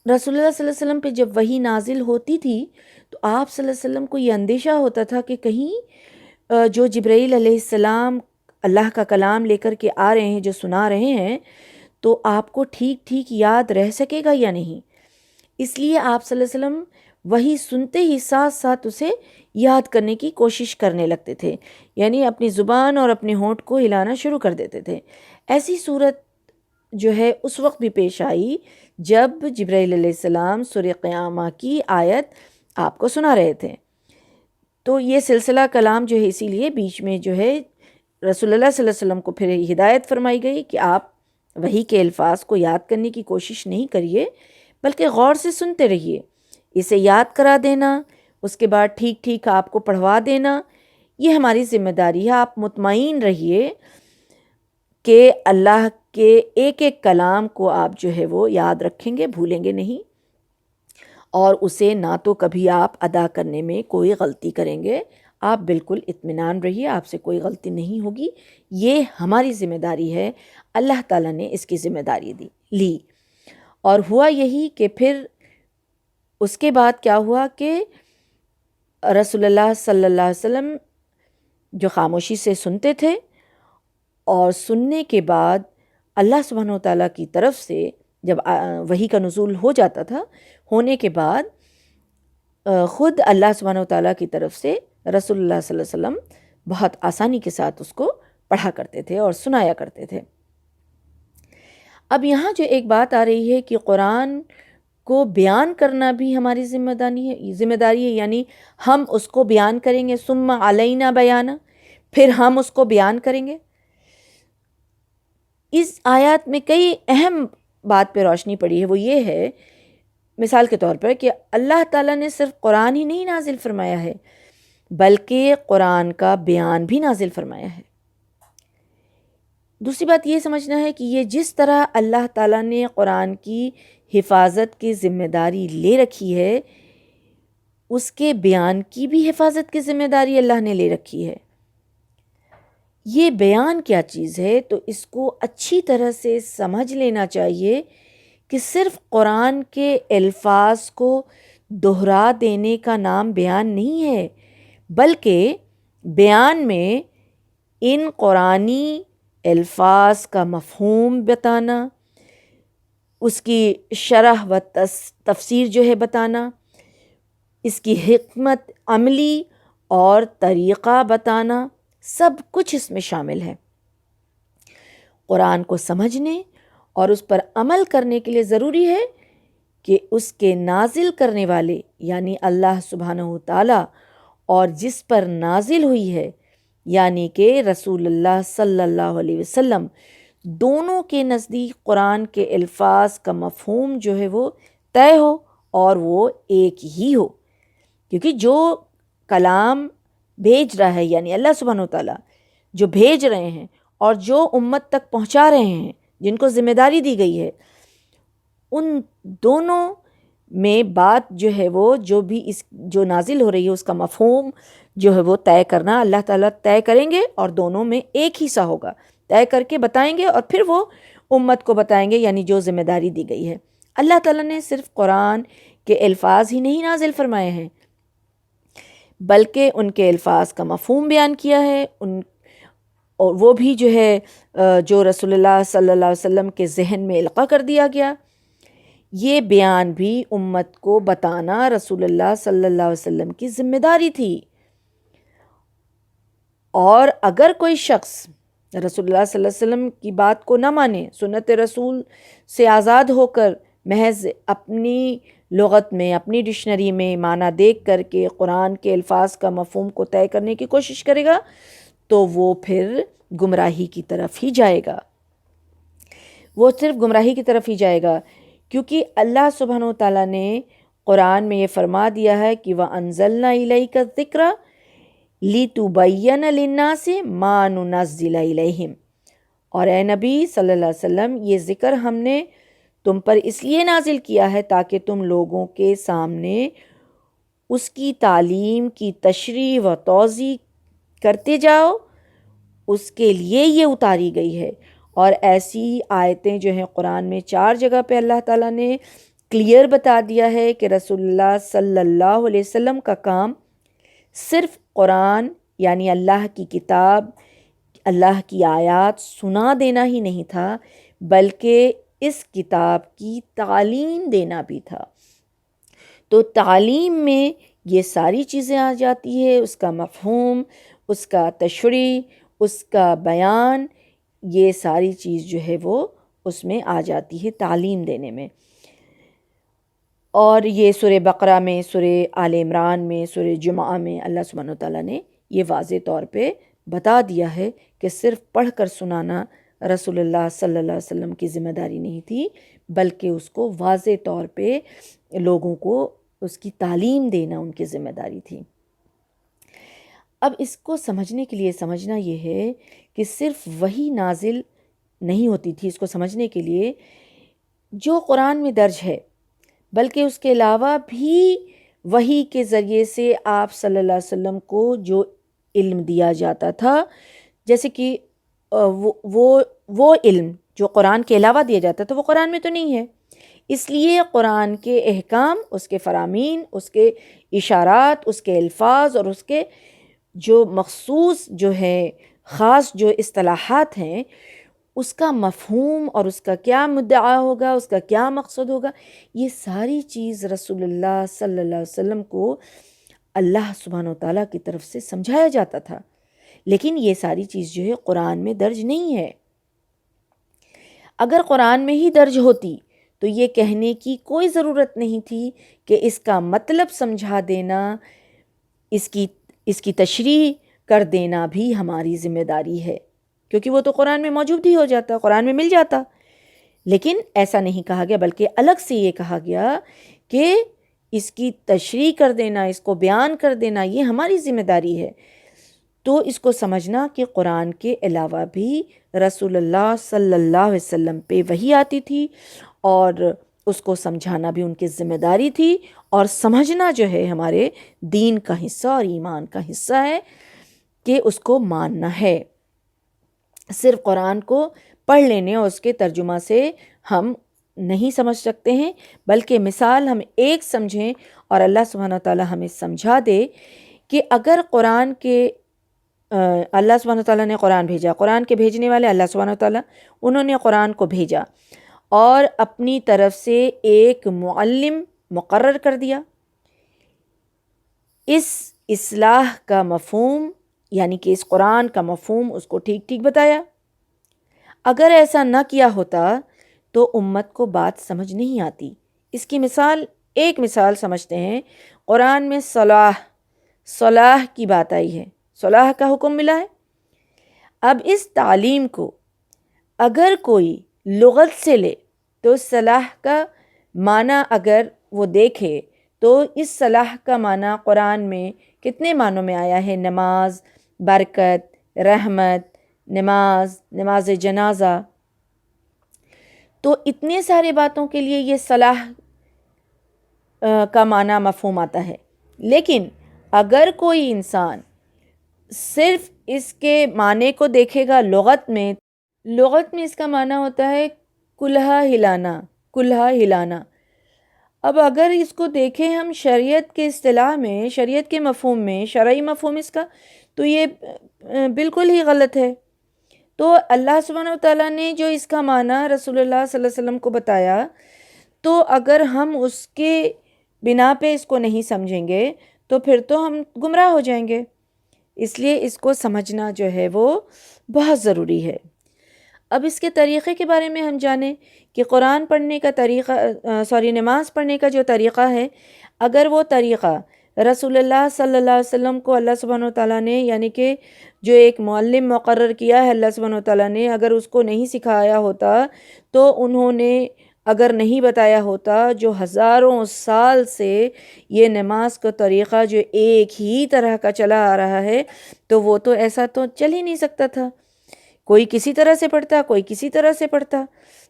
رسول اللہ صلی اللہ علیہ وسلم پہ جب وحی نازل ہوتی تھی تو آپ صلی اللہ علیہ وسلم کو یہ اندیشہ ہوتا تھا کہ کہیں جو جبرائیل علیہ السلام اللہ کا کلام لے کر کے آ رہے ہیں، جو سنا رہے ہیں، تو آپ کو ٹھیک ٹھیک یاد رہ سکے گا یا نہیں. اس لیے آپ صلی اللہ علیہ وسلم وہی سنتے ہی ساتھ ساتھ اسے یاد کرنے کی کوشش کرنے لگتے تھے، یعنی اپنی زبان اور اپنے ہونٹ کو ہلانا شروع کر دیتے تھے. ایسی صورت جو ہے اس وقت بھی پیش آئی جب جبرائیل علیہ السلام سورہ قیامہ کی آیت آپ کو سنا رہے تھے. تو یہ سلسلہ کلام جو ہے اسی لیے بیچ میں جو ہے رسول اللہ صلی اللہ علیہ وسلم کو پھر ہدایت فرمائی گئی کہ آپ وحی کے الفاظ کو یاد کرنے کی کوشش نہیں کریے، بلکہ غور سے سنتے رہیے. اسے یاد کرا دینا، اس کے بعد ٹھیک ٹھیک آپ کو پڑھوا دینا، یہ ہماری ذمہ داری ہے. آپ مطمئن رہیے کہ اللہ کے ایک ایک کلام کو آپ جو ہے وہ یاد رکھیں گے، بھولیں گے نہیں، اور اسے نہ تو کبھی آپ ادا کرنے میں کوئی غلطی کریں گے. آپ بالکل اطمینان رہیے، آپ سے کوئی غلطی نہیں ہوگی. یہ ہماری ذمہ داری ہے، اللہ تعالیٰ نے اس کی ذمہ داری لی. اور ہوا یہی کہ پھر اس کے بعد کیا ہوا کہ رسول اللہ صلی اللہ علیہ وسلم جو خاموشی سے سنتے تھے، اور سننے کے بعد اللہ سبحانہ و تعالیٰ کی طرف سے جب وحی کا نزول ہو جاتا تھا، ہونے کے بعد خود اللہ سبحانہ و تعالیٰ کی طرف سے رسول اللہ صلی اللہ علیہ وسلم بہت آسانی کے ساتھ اس کو پڑھا کرتے تھے اور سنایا کرتے تھے. اب یہاں جو ایک بات آ رہی ہے کہ قرآن کو بیان کرنا بھی ہماری ذمہ داری ہے، یعنی ہم اس کو بیان کریں گے. ثم علینا بیانا، پھر ہم اس کو بیان کریں گے. اس آیات میں کئی اہم بات پہ روشنی پڑی ہے. وہ یہ ہے مثال کے طور پر کہ اللہ تعالیٰ نے صرف قرآن ہی نہیں نازل فرمایا ہے، بلکہ قرآن کا بیان بھی نازل فرمایا ہے. دوسری بات یہ سمجھنا ہے کہ یہ جس طرح اللہ تعالیٰ نے قرآن کی حفاظت کی ذمہ داری لے رکھی ہے، اس کے بیان کی بھی حفاظت کی ذمہ داری اللہ نے لے رکھی ہے. یہ بیان کیا چیز ہے تو اس کو اچھی طرح سے سمجھ لینا چاہیے کہ صرف قرآن کے الفاظ کو دہرا دینے کا نام بیان نہیں ہے، بلکہ بیان میں ان قرآنی الفاظ کا مفہوم بتانا، اس کی شرح و تفسیر جو ہے بتانا، اس کی حکمت عملی اور طریقہ بتانا، سب کچھ اس میں شامل ہے. قرآن کو سمجھنے اور اس پر عمل کرنے کے لیے ضروری ہے کہ اس کے نازل کرنے والے یعنی اللہ سبحانہ و تعالیٰ اور جس پر نازل ہوئی ہے یعنی کہ رسول اللہ صلی اللہ علیہ وسلم، دونوں کے نزدیک قرآن کے الفاظ کا مفہوم جو ہے وہ طے ہو اور وہ ایک ہی ہو. کیونکہ جو کلام بھیج رہا ہے یعنی اللہ سبحانہ و تعالیٰ جو بھیج رہے ہیں اور جو امت تک پہنچا رہے ہیں، جن کو ذمہ داری دی گئی ہے، ان دونوں میں بات جو ہے وہ جو بھی اس جو نازل ہو رہی ہے اس کا مفہوم جو ہے وہ طے کرنا اللہ تعالیٰ طے کریں گے، اور دونوں میں ایک ہی سا ہوگا. طے کر کے بتائیں گے اور پھر وہ امت کو بتائیں گے، یعنی جو ذمہ داری دی گئی ہے. اللہ تعالیٰ نے صرف قرآن کے الفاظ ہی نہیں نازل فرمائے ہیں، بلکہ ان کے الفاظ کا مفہوم بیان کیا ہے، اور وہ بھی جو ہے جو رسول اللہ صلی اللہ علیہ وسلم کے ذہن میں القاء کر دیا گیا. یہ بیان بھی امت کو بتانا رسول اللہ صلی اللہ علیہ وسلم کی ذمہ داری تھی. اور اگر کوئی شخص رسول اللہ صلی اللہ علیہ وسلم کی بات کو نہ مانے، سنت رسول سے آزاد ہو کر محض اپنی لغت میں، اپنی ڈکشنری میں معنی دیکھ کر کے قرآن کے الفاظ کا مفہوم کو طے کرنے کی کوشش کرے گا تو وہ پھر گمراہی کی طرف ہی جائے گا. وہ صرف گمراہی کی طرف ہی جائے گا، کیونکہ اللہ سبحانہ و تعالیٰ نے قرآن میں یہ فرما دیا ہے کہ وَأَنزَلْنَا إِلَيْكَ الذِّكْرَ لِتُبَيِّنَ لِلنَّاسِ مَا نُنَزِّلَ إِلَيْهِمْ. اور اے نبی صلی اللہ علیہ وسلم، یہ ذکر ہم نے تم پر اس لیے نازل کیا ہے تاکہ تم لوگوں کے سامنے اس کی تعلیم کی تشریح و توضیح کرتے جاؤ. اس کے لیے یہ اتاری گئی ہے. اور ایسی آیتیں جو ہیں قرآن میں 4 جگہ پہ اللہ تعالیٰ نے کلیئر بتا دیا ہے کہ رسول اللہ صلی اللہ علیہ وسلم کا کام صرف قرآن یعنی اللہ کی کتاب، اللہ کی آیات سنا دینا ہی نہیں تھا، بلکہ اس کتاب کی تعلیم دینا بھی تھا۔ تو تعلیم میں یہ ساری چیزیں آ جاتی ہے، اس کا مفہوم، اس کا تشریح، اس کا بیان، یہ ساری چیز جو ہے وہ اس میں آ جاتی ہے تعلیم دینے میں۔ اور یہ سورہ بقرہ میں، سورہ آل عمران میں، سورہ جمعہ میں اللہ سبحانہ وتعالیٰ نے یہ واضح طور پہ بتا دیا ہے کہ صرف پڑھ کر سنانا رسول اللہ صلی اللہ علیہ وسلم کی ذمہ داری نہیں تھی، بلکہ اس کو واضح طور پہ لوگوں کو اس کی تعلیم دینا ان کی ذمہ داری تھی۔ اب اس کو سمجھنے کے لیے سمجھنا یہ ہے کہ صرف وحی نازل نہیں ہوتی تھی، اس کو سمجھنے کے لیے جو قرآن میں درج ہے، بلکہ اس کے علاوہ بھی وحی کے ذریعے سے آپ صلی اللہ علیہ وسلم کو جو علم دیا جاتا تھا، جیسے کہ وہ علم جو قرآن کے علاوہ دیا جاتا تھا وہ قرآن میں تو نہیں ہے، اس لیے قرآن کے احکام، اس کے فرامین، اس کے اشارات، اس کے الفاظ اور اس کے جو مخصوص جو ہے خاص جو اصطلاحات ہیں، اس کا مفہوم اور اس کا کیا مدعا ہوگا، اس کا کیا مقصد ہوگا، یہ ساری چیز رسول اللہ صلی اللہ علیہ وسلم کو اللہ سبحانہ وتعالیٰ کی طرف سے سمجھایا جاتا تھا، لیکن یہ ساری چیز جو ہے قرآن میں درج نہیں ہے۔ اگر قرآن میں ہی درج ہوتی تو یہ کہنے کی کوئی ضرورت نہیں تھی کہ اس کا مطلب سمجھا دینا، اس کی تشریح کر دینا بھی ہماری ذمہ داری ہے، کیونکہ وہ تو قرآن میں موجود ہی ہو جاتا، قرآن میں مل جاتا۔ لیکن ایسا نہیں کہا گیا، بلکہ الگ سے یہ کہا گیا کہ اس کی تشریح کر دینا، اس کو بیان کر دینا، یہ ہماری ذمہ داری ہے۔ تو اس کو سمجھنا کہ قرآن کے علاوہ بھی رسول اللہ صلی اللہ علیہ وسلم پہ وحی آتی تھی، اور اس کو سمجھانا بھی ان کی ذمہ داری تھی، اور سمجھنا جو ہے ہمارے دین کا حصہ اور ایمان کا حصہ ہے کہ اس کو ماننا ہے۔ صرف قرآن کو پڑھ لینے اور اس کے ترجمہ سے ہم نہیں سمجھ سکتے ہیں، بلکہ مثال ہم ایک سمجھیں اور اللہ سبحانہ تعالیٰ ہمیں سمجھا دے کہ اگر قرآن کے اللہ سبحانہ تعالیٰ نے قرآن بھیجا، قرآن کے بھیجنے والے اللہ سبحانہ تعالیٰ، انہوں نے قرآن کو بھیجا اور اپنی طرف سے ایک معلم مقرر کر دیا، اس اصلاح کا مفہوم یعنی کہ اس قرآن کا مفہوم اس کو ٹھیک ٹھیک بتایا۔ اگر ایسا نہ کیا ہوتا تو امت کو بات سمجھ نہیں آتی۔ اس کی ایک مثال سمجھتے ہیں، قرآن میں صلاح کی بات آئی ہے، صلاح کا حکم ملا ہے۔ اب اس تعلیم کو اگر کوئی لغت سے لے تو صلاح کا معنی اگر وہ دیکھے تو اس صلاح کا معنی قرآن میں کتنے معنوں میں آیا ہے؟ نماز، برکت، رحمت، نماز جنازہ، تو اتنے سارے باتوں کے لیے یہ صلاح کا معنی مفہوم آتا ہے۔ لیکن اگر کوئی انسان صرف اس کے معنی کو دیکھے گا لغت میں اس کا معنی ہوتا ہے کلہا ہلانا۔ اب اگر اس کو دیکھیں ہم شریعت کے اصطلاح میں، شریعت کے مفہوم میں، شرعی مفہوم اس کا، تو یہ بالکل ہی غلط ہے۔ تو اللہ سبحانہ وتعالیٰ نے جو اس کا معنی رسول اللہ صلی اللہ علیہ وسلم کو بتایا، تو اگر ہم اس کے بنا پہ اس کو نہیں سمجھیں گے تو پھر تو ہم گمراہ ہو جائیں گے۔ اس لیے اس کو سمجھنا جو ہے وہ بہت ضروری ہے۔ اب اس کے طریقے کے بارے میں ہم جانیں کہ قرآن پڑھنے کا طریقہ نماز پڑھنے کا جو طریقہ ہے، اگر وہ طریقہ رسول اللہ صلی اللہ علیہ وسلم کو اللہ سبحانہ وتعالیٰ نے یعنی کہ جو ایک معلم مقرر کیا ہے اللہ سبحانہ وتعالیٰ نے، اگر اس کو نہیں سکھایا ہوتا تو انہوں نے اگر نہیں بتایا ہوتا، جو ہزاروں سال سے یہ نماز کا طریقہ جو ایک ہی طرح کا چلا آ رہا ہے، تو وہ تو ایسا تو چل ہی نہیں سکتا تھا۔ کوئی کسی طرح سے پڑھتا، کوئی کسی طرح سے پڑھتا،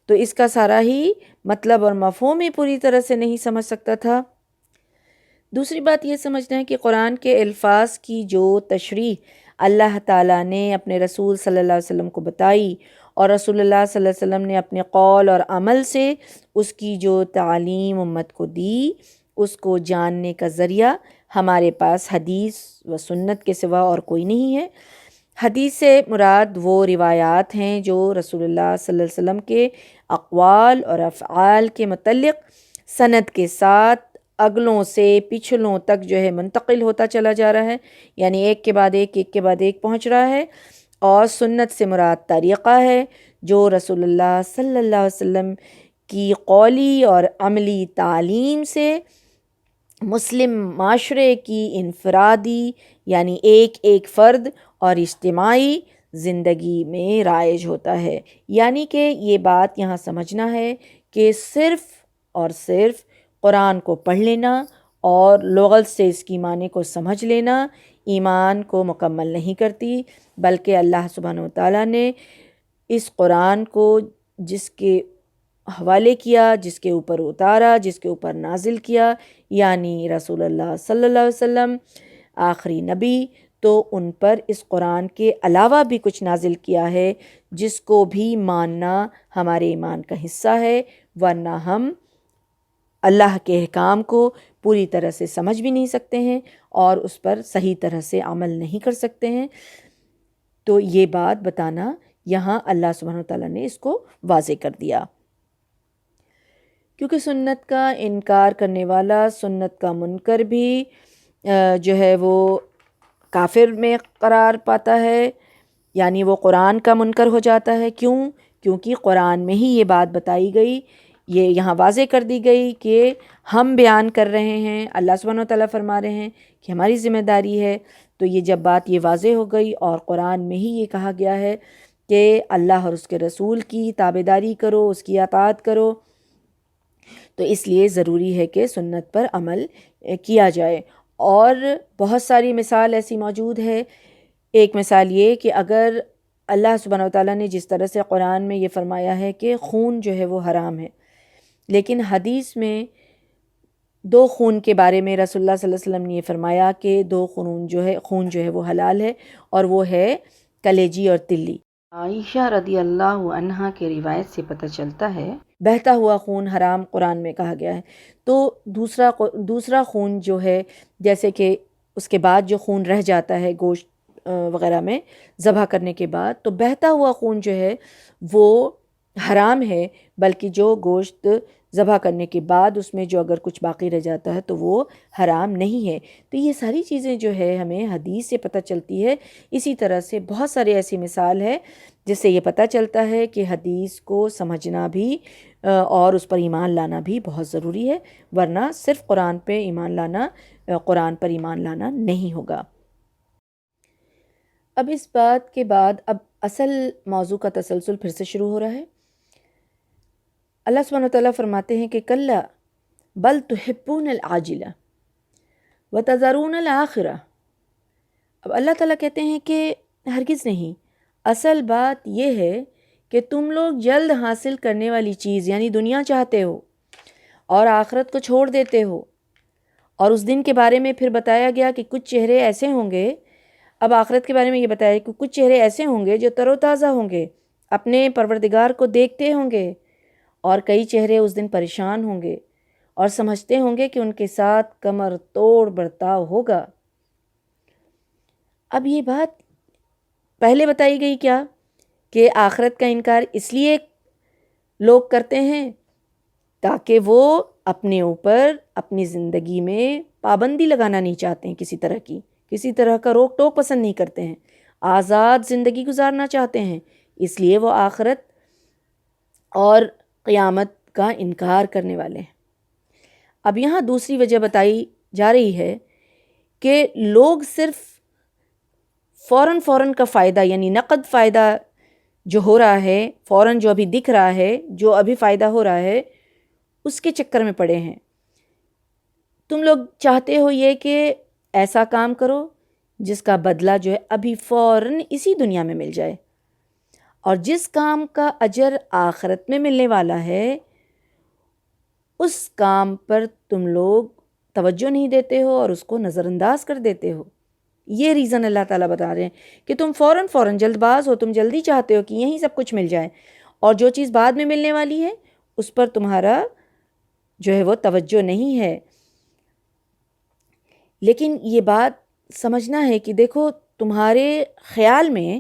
تو اس کا سارا ہی مطلب اور مفہوم ہی پوری طرح سے نہیں سمجھ سکتا تھا۔ دوسری بات یہ سمجھنا ہے کہ قرآن کے الفاظ کی جو تشریح اللہ تعالیٰ نے اپنے رسول صلی اللہ علیہ وسلم کو بتائی، اور رسول اللہ صلی اللہ علیہ وسلم نے اپنے قول اور عمل سے اس کی جو تعلیم امت کو دی، اس کو جاننے کا ذریعہ ہمارے پاس حدیث و سنت کے سوا اور کوئی نہیں ہے۔ حدیث سے مراد وہ روایات ہیں جو رسول اللہ صلی اللہ علیہ وسلم کے اقوال اور افعال کے متعلق سند کے ساتھ اگلوں سے پچھلوں تک جو ہے منتقل ہوتا چلا جا رہا ہے، یعنی ایک کے بعد ایک، ایک کے بعد ایک پہنچ رہا ہے۔ اور سنت سے مراد طریقہ ہے جو رسول اللہ صلی اللہ علیہ وسلم کی قولی اور عملی تعلیم سے مسلم معاشرے کی انفرادی یعنی ایک ایک فرد اور اجتماعی زندگی میں رائج ہوتا ہے۔ یعنی کہ یہ بات یہاں سمجھنا ہے کہ صرف اور صرف قرآن کو پڑھ لینا اور لغت سے اس کی معنی کو سمجھ لینا ایمان کو مکمل نہیں کرتی، بلکہ اللہ سبحانہ و تعالیٰ نے اس قرآن کو جس کے حوالے کیا، جس کے اوپر اتارا، جس کے اوپر نازل کیا، یعنی رسول اللہ صلی اللہ علیہ وسلم آخری نبی، تو ان پر اس قرآن کے علاوہ بھی کچھ نازل کیا ہے جس کو بھی ماننا ہمارے ایمان کا حصہ ہے، ورنہ ہم اللہ کے احکام کو پوری طرح سے سمجھ بھی نہیں سکتے ہیں اور اس پر صحیح طرح سے عمل نہیں کر سکتے ہیں۔ تو یہ بات بتانا یہاں اللہ سبحانہ وتعالیٰ نے اس کو واضح کر دیا، کیونکہ سنت کا انکار کرنے والا، سنت کا منکر بھی جو ہے وہ کافر میں قرار پاتا ہے، یعنی وہ قرآن کا منکر ہو جاتا ہے۔ کیوں؟ کیونکہ قرآن میں ہی یہ بات بتائی گئی، یہ یہاں واضح کر دی گئی کہ ہم بیان کر رہے ہیں، اللہ سبحانہ وتعالیٰ فرما رہے ہیں کہ ہماری ذمہ داری ہے۔ تو یہ جب بات یہ واضح ہو گئی اور قرآن میں ہی یہ کہا گیا ہے کہ اللہ اور اس کے رسول کی تابعداری کرو، اس کی اطاعت کرو، تو اس لیے ضروری ہے کہ سنت پر عمل کیا جائے۔ اور بہت ساری مثال ایسی موجود ہے۔ ایک مثال یہ کہ اگر اللہ سبحانہ وتعالیٰ نے جس طرح سے قرآن میں یہ فرمایا ہے کہ خون جو ہے وہ حرام ہے، لیکن حدیث میں دو خون کے بارے میں رسول اللہ صلی اللہ علیہ وسلم نے یہ فرمایا کہ دو خون جو ہے وہ حلال ہے، اور وہ ہے کلیجی اور تلی۔ عائشہ رضی اللہ عنہا کے روایت سے پتہ چلتا ہے بہتا ہوا خون حرام قرآن میں کہا گیا ہے۔ تو دوسرا خون جو ہے، جیسے کہ اس کے بعد جو خون رہ جاتا ہے گوشت وغیرہ میں ذبح کرنے کے بعد، تو بہتا ہوا خون جو ہے وہ حرام ہے، بلکہ جو گوشت ذبح کرنے کے بعد اس میں جو اگر کچھ باقی رہ جاتا ہے تو وہ حرام نہیں ہے۔ تو یہ ساری چیزیں جو ہے ہمیں حدیث سے پتہ چلتی ہے۔ اسی طرح سے بہت سارے ایسی مثال ہے جس سے یہ پتہ چلتا ہے کہ حدیث کو سمجھنا بھی اور اس پر ایمان لانا بھی بہت ضروری ہے، ورنہ صرف قرآن پر ایمان لانا نہیں ہوگا۔ اب اس بات کے بعد اب اصل موضوع کا تسلسل پھر سے شروع ہو رہا ہے۔ اللہ سبحانہ وتعالیٰ فرماتے ہیں کہ کلا بل تحبون العاجلہ وتذرون الآخرہ۔ اب اللہ تعالیٰ کہتے ہیں کہ ہرگز نہیں، اصل بات یہ ہے کہ تم لوگ جلد حاصل کرنے والی چیز یعنی دنیا چاہتے ہو اور آخرت کو چھوڑ دیتے ہو۔ اور اس دن کے بارے میں پھر بتایا گیا کہ کچھ چہرے ایسے ہوں گے، اب آخرت کے بارے میں یہ بتایا کہ کچھ چہرے ایسے ہوں گے جو تر و تازہ ہوں گے، اپنے پروردگار کو دیکھتے ہوں گے، اور کئی چہرے اس دن پریشان ہوں گے اور سمجھتے ہوں گے کہ ان کے ساتھ کمر توڑ برتاؤ ہوگا۔ اب یہ بات پہلے بتائی گئی کیا کہ آخرت کا انکار اس لیے لوگ کرتے ہیں تاکہ وہ اپنے اوپر اپنی زندگی میں پابندی لگانا نہیں چاہتے ہیں، کسی طرح کا روک ٹوک پسند نہیں کرتے ہیں، آزاد زندگی گزارنا چاہتے ہیں، اس لیے وہ آخرت اور قیامت کا انکار کرنے والے ہیں۔ اب یہاں دوسری وجہ بتائی جا رہی ہے کہ لوگ صرف فوراً کا فائدہ یعنی نقد فائدہ جو ہو رہا ہے، فوراً جو ابھی دکھ رہا ہے، جو ابھی فائدہ ہو رہا ہے، اس کے چکر میں پڑے ہیں۔ تم لوگ چاہتے ہو یہ کہ ایسا کام کرو جس کا بدلہ جو ہے ابھی فوراً اسی دنیا میں مل جائے، اور جس کام کا اجر آخرت میں ملنے والا ہے اس کام پر تم لوگ توجہ نہیں دیتے ہو اور اس کو نظر انداز کر دیتے ہو۔ یہ ریزن اللہ تعالیٰ بتا رہے ہیں کہ تم فوراً جلد باز ہو، تم جلدی چاہتے ہو کہ یہیں سب کچھ مل جائے، اور جو چیز بعد میں ملنے والی ہے اس پر تمہارا جو ہے وہ توجہ نہیں ہے۔ لیکن یہ بات سمجھنا ہے کہ دیکھو تمہارے خیال میں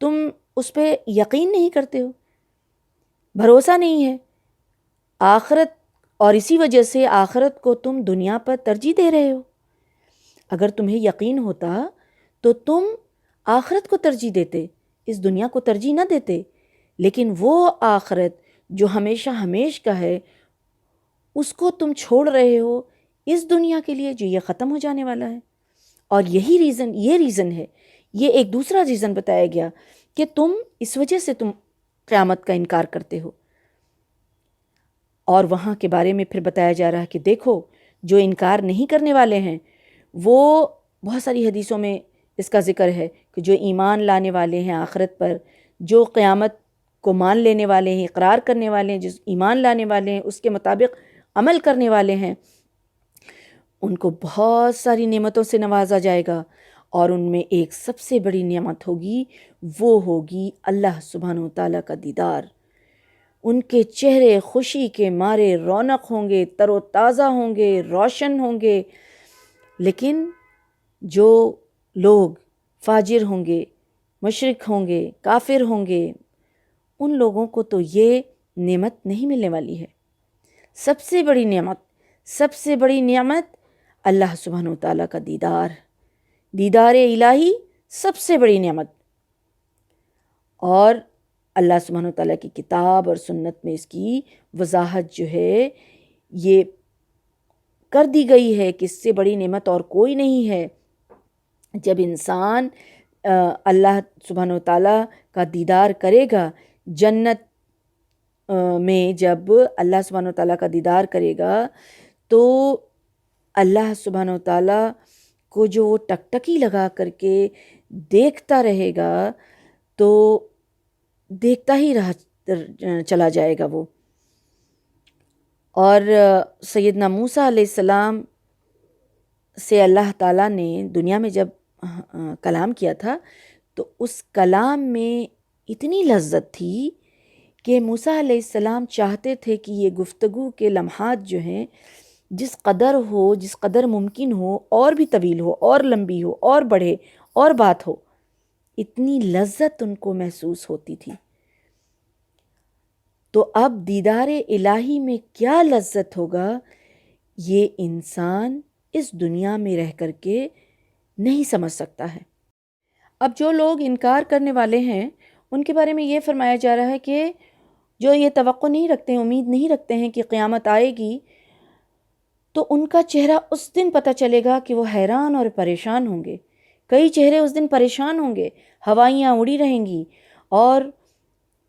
تم اس پہ یقین نہیں کرتے ہو، بھروسہ نہیں ہے آخرت، اور اسی وجہ سے آخرت کو تم دنیا پر ترجیح دے رہے ہو۔ اگر تمہیں یقین ہوتا تو تم آخرت کو ترجیح دیتے، اس دنیا کو ترجیح نہ دیتے، لیکن وہ آخرت جو ہمیشہ ہمیش کا ہے اس کو تم چھوڑ رہے ہو اس دنیا کے لیے جو یہ ختم ہو جانے والا ہے۔ اور یہ ریزن ہے، یہ ایک دوسرا ریزن بتایا گیا کہ تم اس وجہ سے تم قیامت کا انکار کرتے ہو۔ اور وہاں کے بارے میں پھر بتایا جا رہا ہے کہ دیکھو جو انکار نہیں کرنے والے ہیں وہ، بہت ساری حدیثوں میں اس کا ذکر ہے کہ جو ایمان لانے والے ہیں آخرت پر، جو قیامت کو مان لینے والے ہیں، اقرار کرنے والے ہیں، جو ایمان لانے والے ہیں، اس کے مطابق عمل کرنے والے ہیں، ان کو بہت ساری نعمتوں سے نوازا جائے گا، اور ان میں ایک سب سے بڑی نعمت ہوگی، وہ ہوگی اللہ سبحانہ وتعالیٰ کا دیدار۔ ان کے چہرے خوشی کے مارے رونق ہوں گے، تر و تازہ ہوں گے، روشن ہوں گے۔ لیکن جو لوگ فاجر ہوں گے، مشرک ہوں گے، کافر ہوں گے، ان لوگوں کو تو یہ نعمت نہیں ملنے والی ہے۔ سب سے بڑی نعمت اللہ سبحانہ وتعالیٰ کا دیدار الہی، سب سے بڑی نعمت۔ اور اللہ سبحانہ وتعالیٰ کی کتاب اور سنت میں اس کی وضاحت جو ہے یہ کر دی گئی ہے کہ اس سے بڑی نعمت اور کوئی نہیں ہے۔ جب انسان اللہ سبحانہ وتعالیٰ کا دیدار کرے گا، جنت میں جب اللہ سبحانہ وتعالیٰ کا دیدار کرے گا تو اللہ سبحانہ وتعالیٰ کو جو وہ ٹکٹکی لگا کر کے دیکھتا رہے گا تو دیکھتا ہی چلا جائے گا وہ۔ اور سیدنا موسیٰ علیہ السلام سے اللہ تعالیٰ نے دنیا میں جب کلام کیا تھا تو اس کلام میں اتنی لذت تھی کہ موسیٰ علیہ السلام چاہتے تھے کہ یہ گفتگو کے لمحات جو ہیں جس قدر ممکن ہو اور بھی طویل ہو اور لمبی ہو اور بڑھے اور بات ہو، اتنی لذت ان کو محسوس ہوتی تھی۔ تو اب دیدار الہی میں کیا لذت ہوگا، یہ انسان اس دنیا میں رہ کر کے نہیں سمجھ سکتا ہے۔ اب جو لوگ انکار کرنے والے ہیں ان کے بارے میں یہ فرمایا جا رہا ہے کہ جو یہ توقع نہیں رکھتے ہیں، امید نہیں رکھتے ہیں کہ قیامت آئے گی، تو ان کا چہرہ اس دن پتہ چلے گا کہ وہ حیران اور پریشان ہوں گے۔ کئی چہرے اس دن پریشان ہوں گے، ہوائیاں اڑی رہیں گی، اور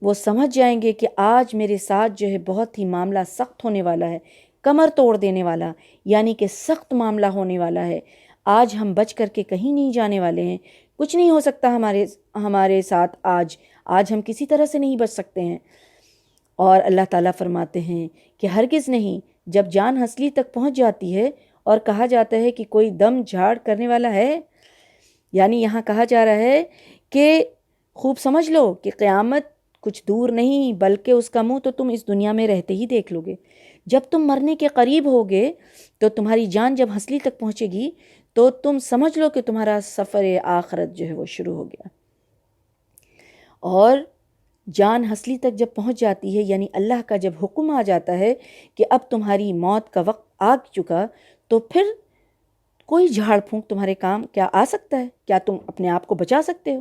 وہ سمجھ جائیں گے کہ آج میرے ساتھ جو ہے بہت ہی معاملہ سخت ہونے والا ہے، کمر توڑ دینے والا، یعنی کہ سخت معاملہ ہونے والا ہے۔ آج ہم بچ کر کے کہیں نہیں جانے والے ہیں، کچھ نہیں ہو سکتا ہمارے ساتھ، آج ہم کسی طرح سے نہیں بچ سکتے ہیں۔ اور اللہ تعالیٰ فرماتے ہیں کہ ہرگز نہیں، جب جان ہنسلی تک پہنچ جاتی ہے اور کہا جاتا ہے کہ کوئی دم جھاڑ کرنے والا ہے، یعنی یہاں کہا جا رہا ہے کہ خوب سمجھ لو کہ قیامت کچھ دور نہیں، بلکہ اس کا منہ تو تم اس دنیا میں رہتے ہی دیکھ لو گے۔ جب تم مرنے کے قریب ہوگے تو تمہاری جان جب ہنسلی تک پہنچے گی تو تم سمجھ لو کہ تمہارا سفر آخرت جو ہے وہ شروع ہو گیا۔ اور جان ہنسلی تک جب پہنچ جاتی ہے، یعنی اللہ کا جب حکم آ جاتا ہے کہ اب تمہاری موت کا وقت آ چکا، تو پھر کوئی جھاڑ پھونک تمہارے کام کیا آ سکتا ہے؟ کیا تم اپنے آپ کو بچا سکتے ہو؟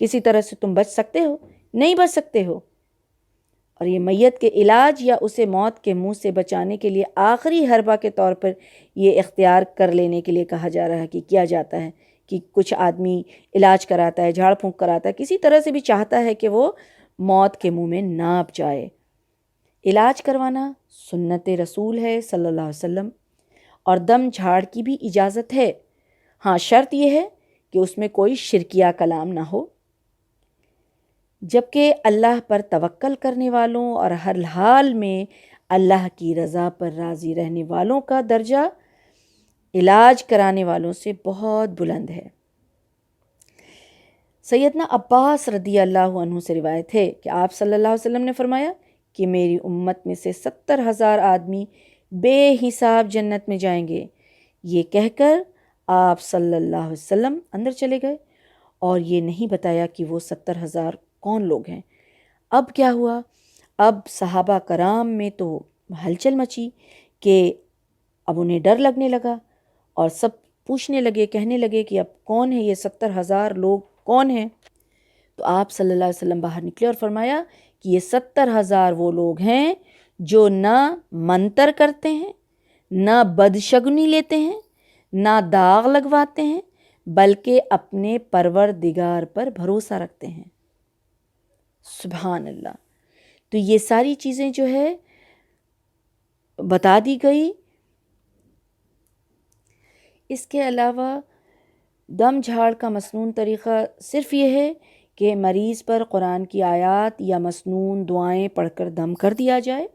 کسی طرح سے تم بچ سکتے ہو؟ نہیں بچ سکتے ہو۔ اور یہ میت کے علاج یا اسے موت کے منہ سے بچانے کے لیے آخری حربہ کے طور پر یہ اختیار کر لینے کے لیے کہا جا رہا ہے کہ کیا جاتا ہے کہ کچھ آدمی علاج کراتا ہے، جھاڑ پھونک کراتا ہے، کسی طرح سے بھی چاہتا ہے کہ وہ موت کے منہ میں نہ جائے۔ علاج کروانا سنت رسول ہے صلی اللہ علیہ وسلم، اور دم جھاڑ کی بھی اجازت ہے۔ ہاں، شرط یہ ہے کہ اس میں کوئی شرکیہ کلام نہ ہو، جبکہ اللہ پر توکل کرنے والوں اور ہر حال میں اللہ کی رضا پر راضی رہنے والوں کا درجہ علاج کرانے والوں سے بہت بلند ہے۔ سیدنا عباس رضی اللہ عنہ سے روایت ہے کہ آپ صلی اللہ علیہ وسلم نے فرمایا کہ میری امت میں سے 70,000 آدمی بے حساب جنت میں جائیں گے۔ یہ کہہ کر آپ صلی اللہ علیہ وسلم اندر چلے گئے، اور یہ نہیں بتایا کہ وہ 70,000 کون لوگ ہیں۔ اب کیا ہوا؟ اب صحابہ کرام میں تو ہلچل مچی کہ اب انہیں ڈر لگنے لگا، اور سب پوچھنے لگے، کہنے لگے کہ اب کون ہے یہ 70,000 لوگ کون ہیں؟ تو آپ صلی اللہ علیہ وسلم باہر نکلے اور فرمایا کہ یہ 70,000 وہ لوگ ہیں جو نہ منتر کرتے ہیں، نہ بدشگنی لیتے ہیں، نہ داغ لگواتے ہیں، بلکہ اپنے پروردگار پر بھروسہ رکھتے ہیں۔ سبحان اللہ۔ تو یہ ساری چیزیں جو ہے بتا دی گئی۔ اس کے علاوہ دم جھاڑ کا مسنون طریقہ صرف یہ ہے کہ مریض پر قرآن کی آیات یا مسنون دعائیں پڑھ کر دم کر دیا جائے۔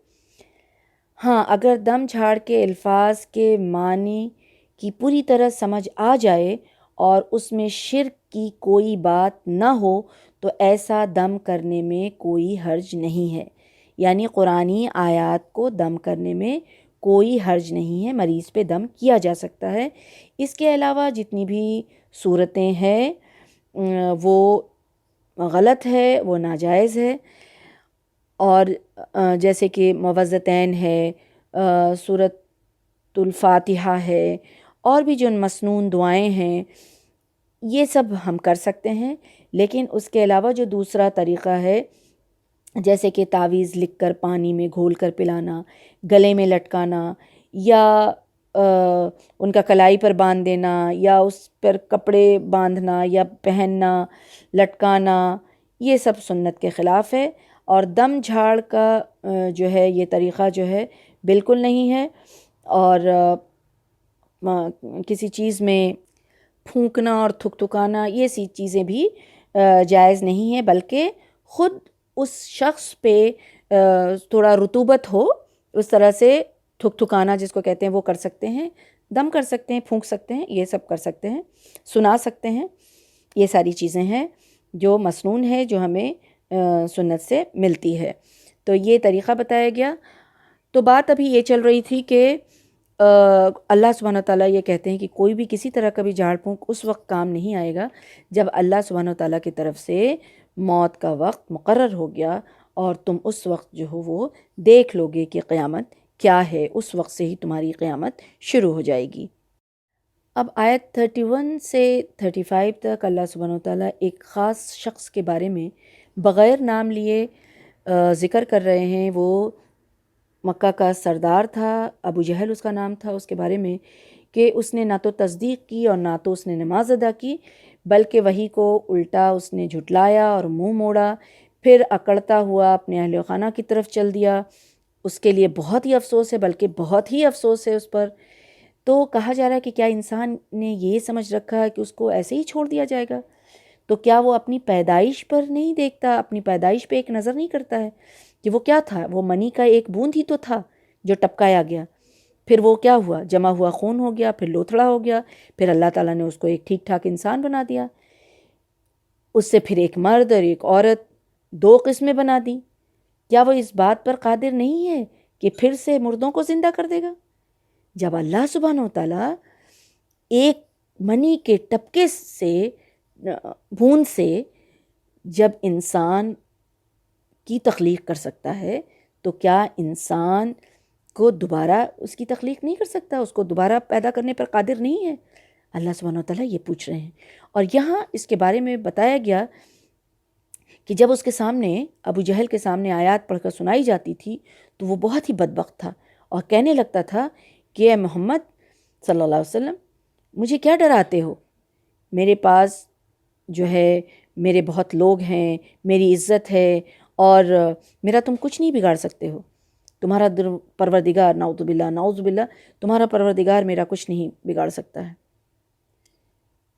ہاں، اگر دم جھاڑ کے الفاظ کے معنی کی پوری طرح سمجھ آ جائے اور اس میں شرک کی کوئی بات نہ ہو تو ایسا دم کرنے میں کوئی حرج نہیں ہے، یعنی قرآنی آیات کو دم کرنے میں کوئی حرج نہیں ہے، مریض پہ دم کیا جا سکتا ہے۔ اس کے علاوہ جتنی بھی صورتیں ہیں وہ غلط ہے، وہ ناجائز ہے، اور جیسے کہ موعظتین ہے، سورۃ الفاتحہ ہے، اور بھی جو مسنون دعائیں ہیں یہ سب ہم کر سکتے ہیں۔ لیکن اس کے علاوہ جو دوسرا طریقہ ہے، جیسے کہ تعویذ لکھ کر پانی میں گھول کر پلانا، گلے میں لٹکانا، یا ان کا کلائی پر باندھ دینا، یا اس پر کپڑے باندھنا یا پہننا، لٹکانا، یہ سب سنت کے خلاف ہے۔ اور دم جھاڑ کا جو ہے یہ طریقہ جو ہے بالکل نہیں ہے، اور کسی چیز میں پھونکنا اور تھکتھکانا یہ سی چیزیں بھی جائز نہیں ہیں، بلکہ خود اس شخص پہ تھوڑا رطوبت ہو اس طرح سے تھکتھکانا جس کو کہتے ہیں وہ کر سکتے ہیں، دم کر سکتے ہیں، پھونک سکتے ہیں، یہ سب کر سکتے ہیں، سنا سکتے ہیں۔ یہ ساری چیزیں ہیں جو مسنون ہے، جو ہمیں سنت سے ملتی ہے۔ تو یہ طریقہ بتایا گیا۔ تو بات ابھی یہ چل رہی تھی کہ اللہ سبحانہ وتعالیٰ یہ کہتے ہیں کہ کوئی بھی کسی طرح کا بھی جھاڑ پھونک اس وقت کام نہیں آئے گا جب اللہ سبحانہ وتعالیٰ کی طرف سے موت کا وقت مقرر ہو گیا، اور تم اس وقت جو ہو وہ دیکھ لو گے کہ قیامت کیا ہے، اس وقت سے ہی تمہاری قیامت شروع ہو جائے گی۔ اب آیت 31 سے 35 تک اللہ سبحانہ وتعالیٰ ایک خاص شخص کے بارے میں بغیر نام لیے ذکر کر رہے ہیں۔ وہ مکہ کا سردار تھا، ابو جہل اس کا نام تھا، اس کے بارے میں کہ اس نے نہ تو تصدیق کی اور نہ تو اس نے نماز ادا کی، بلکہ وحی کو الٹا اس نے جھٹلایا اور منہ موڑا، پھر اکڑتا ہوا اپنے اہل خانہ کی طرف چل دیا۔ اس کے لیے بہت ہی افسوس ہے، بلکہ بہت ہی افسوس ہے اس پر۔ تو کہا جا رہا ہے کہ کیا انسان نے یہ سمجھ رکھا ہے کہ اس کو ایسے ہی چھوڑ دیا جائے گا؟ تو کیا وہ اپنی پیدائش پر نہیں دیکھتا، اپنی پیدائش پہ ایک نظر نہیں کرتا ہے کہ وہ کیا تھا؟ وہ منی کا ایک بوند ہی تو تھا جو ٹپکایا گیا، پھر وہ کیا ہوا؟ جمع ہوا خون ہو گیا، پھر لوتھڑا ہو گیا، پھر اللہ تعالیٰ نے اس کو ایک ٹھیک ٹھاک انسان بنا دیا، اس سے پھر ایک مرد اور ایک عورت، دو قسمیں بنا دی۔ کیا وہ اس بات پر قادر نہیں ہے کہ پھر سے مردوں کو زندہ کر دے گا؟ جب اللہ سبحانہ وتعالیٰ ایک منی کے ٹپکے سے، بوند سے جب انسان کی تخلیق کر سکتا ہے، تو کیا انسان کو دوبارہ اس کی تخلیق نہیں کر سکتا؟ اس کو دوبارہ پیدا کرنے پر قادر نہیں ہے؟ اللہ سبحانہ وتعالیٰ یہ پوچھ رہے ہیں۔ اور یہاں اس کے بارے میں بتایا گیا کہ جب اس کے سامنے، ابو جہل کے سامنے آیات پڑھ کر سنائی جاتی تھی تو وہ بہت ہی بدبخت تھا اور کہنے لگتا تھا کہ اے محمد صلی اللہ علیہ وسلم، مجھے کیا ڈراتے ہو؟ میرے پاس جو ہے میرے بہت لوگ ہیں، میری عزت ہے، اور میرا تم کچھ نہیں بگاڑ سکتے ہو۔ تمہارا پروردگار، نعوذ باللہ نعوذ باللہ، تمہارا پروردگار میرا کچھ نہیں بگاڑ سکتا ہے۔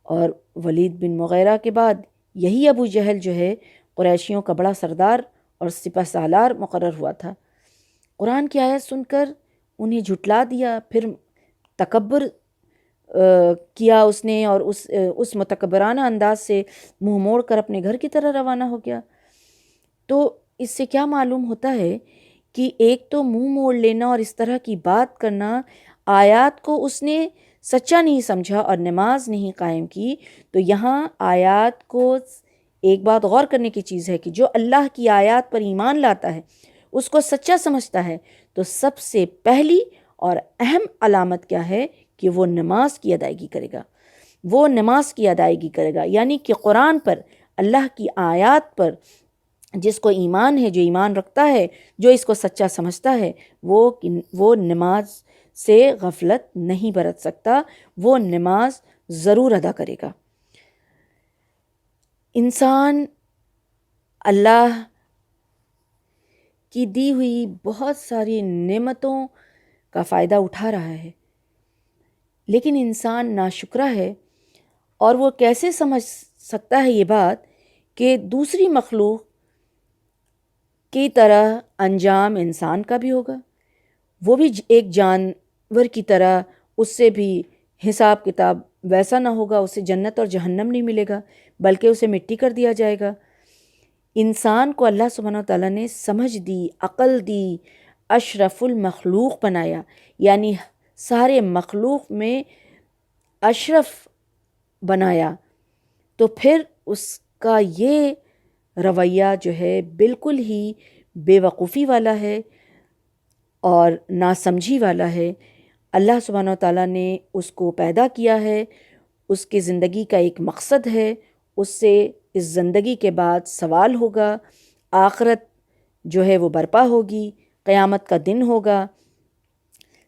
اور ولید بن مغیرہ کے بعد یہی ابو جہل جو ہے قریشیوں کا بڑا سردار اور سپہ سالار مقرر ہوا تھا۔ قرآن کی آیت سن کر انہیں جھٹلا دیا، پھر تکبر کیا اس نے، اور اس متکبرانہ انداز سے منہ موڑ کر اپنے گھر کی طرح روانہ ہو گیا۔ تو اس سے کیا معلوم ہوتا ہے کہ ایک تو منہ موڑ لینا اور اس طرح کی بات کرنا، آیات کو اس نے سچا نہیں سمجھا اور نماز نہیں قائم کی، تو یہاں آیات کو ایک بات غور کرنے کی چیز ہے کہ جو اللہ کی آیات پر ایمان لاتا ہے، اس کو سچا سمجھتا ہے، تو سب سے پہلی اور اہم علامت کیا ہے کہ وہ نماز کی ادائیگی کرے گا، وہ نماز کی ادائیگی کرے گا، یعنی کہ قرآن پر، اللہ کی آیات پر جس کو ایمان ہے، جو ایمان رکھتا ہے، جو اس کو سچا سمجھتا ہے، وہ نماز سے غفلت نہیں برت سکتا، وہ نماز ضرور ادا کرے گا۔ انسان اللہ کی دی ہوئی بہت ساری نعمتوں کا فائدہ اٹھا رہا ہے، لیکن انسان ناشکرا ہے، اور وہ کیسے سمجھ سکتا ہے یہ بات کہ دوسری مخلوق کی طرح انجام انسان کا بھی ہوگا، وہ بھی ایک جانور کی طرح، اس سے بھی حساب کتاب ویسا نہ ہوگا، اسے جنت اور جہنم نہیں ملے گا، بلکہ اسے مٹی کر دیا جائے گا۔ انسان کو اللہ سبحانہ وتعالیٰ نے سمجھ دی، عقل دی، اشرف المخلوق بنایا، یعنی سارے مخلوق میں اشرف بنایا، تو پھر اس کا یہ رویہ جو ہے بالکل ہی بے وقوفی والا ہے اور ناسمجھی والا ہے۔ اللہ سبحانہ وتعالیٰ نے اس کو پیدا کیا ہے، اس کی زندگی کا ایک مقصد ہے، اس سے اس زندگی کے بعد سوال ہوگا، آخرت جو ہے وہ برپا ہوگی، قیامت کا دن ہوگا،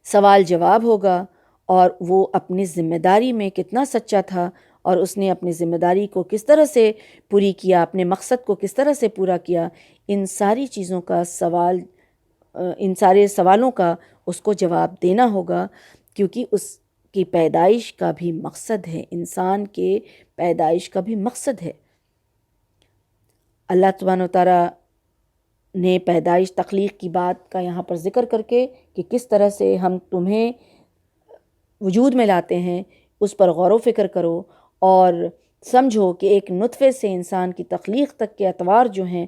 سوال جواب ہوگا، اور وہ اپنی ذمہ داری میں کتنا سچا تھا، اور اس نے اپنی ذمہ داری کو کس طرح سے پوری کیا، اپنے مقصد کو کس طرح سے پورا کیا، ان ساری چیزوں کا سوال، ان سارے سوالوں کا اس کو جواب دینا ہوگا، کیونکہ اس کی پیدائش کا بھی مقصد ہے، انسان کے پیدائش کا بھی مقصد ہے۔ اللہ سبحانہ وتعالیٰ نے پیدائش، تخلیق کی بات کا یہاں پر ذکر کر کے کہ کس طرح سے ہم تمہیں وجود میں لاتے ہیں، اس پر غور و فکر کرو اور سمجھو کہ ایک نطفے سے انسان کی تخلیق تک کے اطوار جو ہیں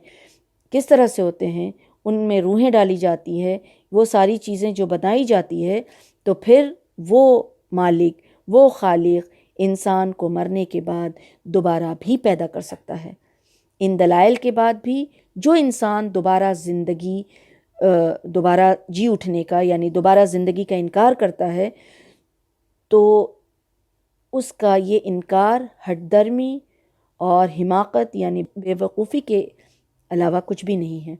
کس طرح سے ہوتے ہیں، ان میں روحیں ڈالی جاتی ہے، وہ ساری چیزیں جو بنائی جاتی ہے، تو پھر وہ مالک، وہ خالق انسان کو مرنے کے بعد دوبارہ بھی پیدا کر سکتا ہے۔ ان دلائل کے بعد بھی جو انسان دوبارہ جی اٹھنے کا، یعنی دوبارہ زندگی کا انکار کرتا ہے، تو اس کا یہ انکار ہٹ درمی اور حماقت یعنی بے وقوفی کے علاوہ کچھ بھی نہیں ہے۔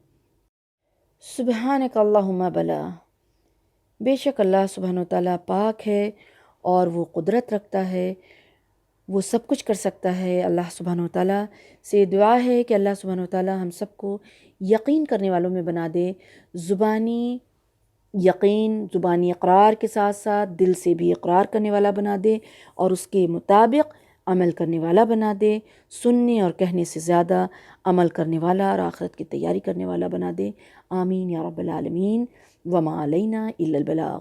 سبحانک اللہم بلا، بے شک اللہ سبحانہ وتعالیٰ پاک ہے اور وہ قدرت رکھتا ہے، وہ سب کچھ کر سکتا ہے۔ اللہ سبحانہ وتعالیٰ سے دعا ہے کہ اللہ سبحانہ وتعالیٰ ہم سب کو یقین کرنے والوں میں بنا دے، زبانی یقین، زبانی اقرار کے ساتھ ساتھ دل سے بھی اقرار کرنے والا بنا دے، اور اس کے مطابق عمل کرنے والا بنا دے، سننے اور کہنے سے زیادہ عمل کرنے والا اور آخرت کی تیاری کرنے والا بنا دے۔ آمین یا رب العالمین۔ وما علینا الا البلاغ۔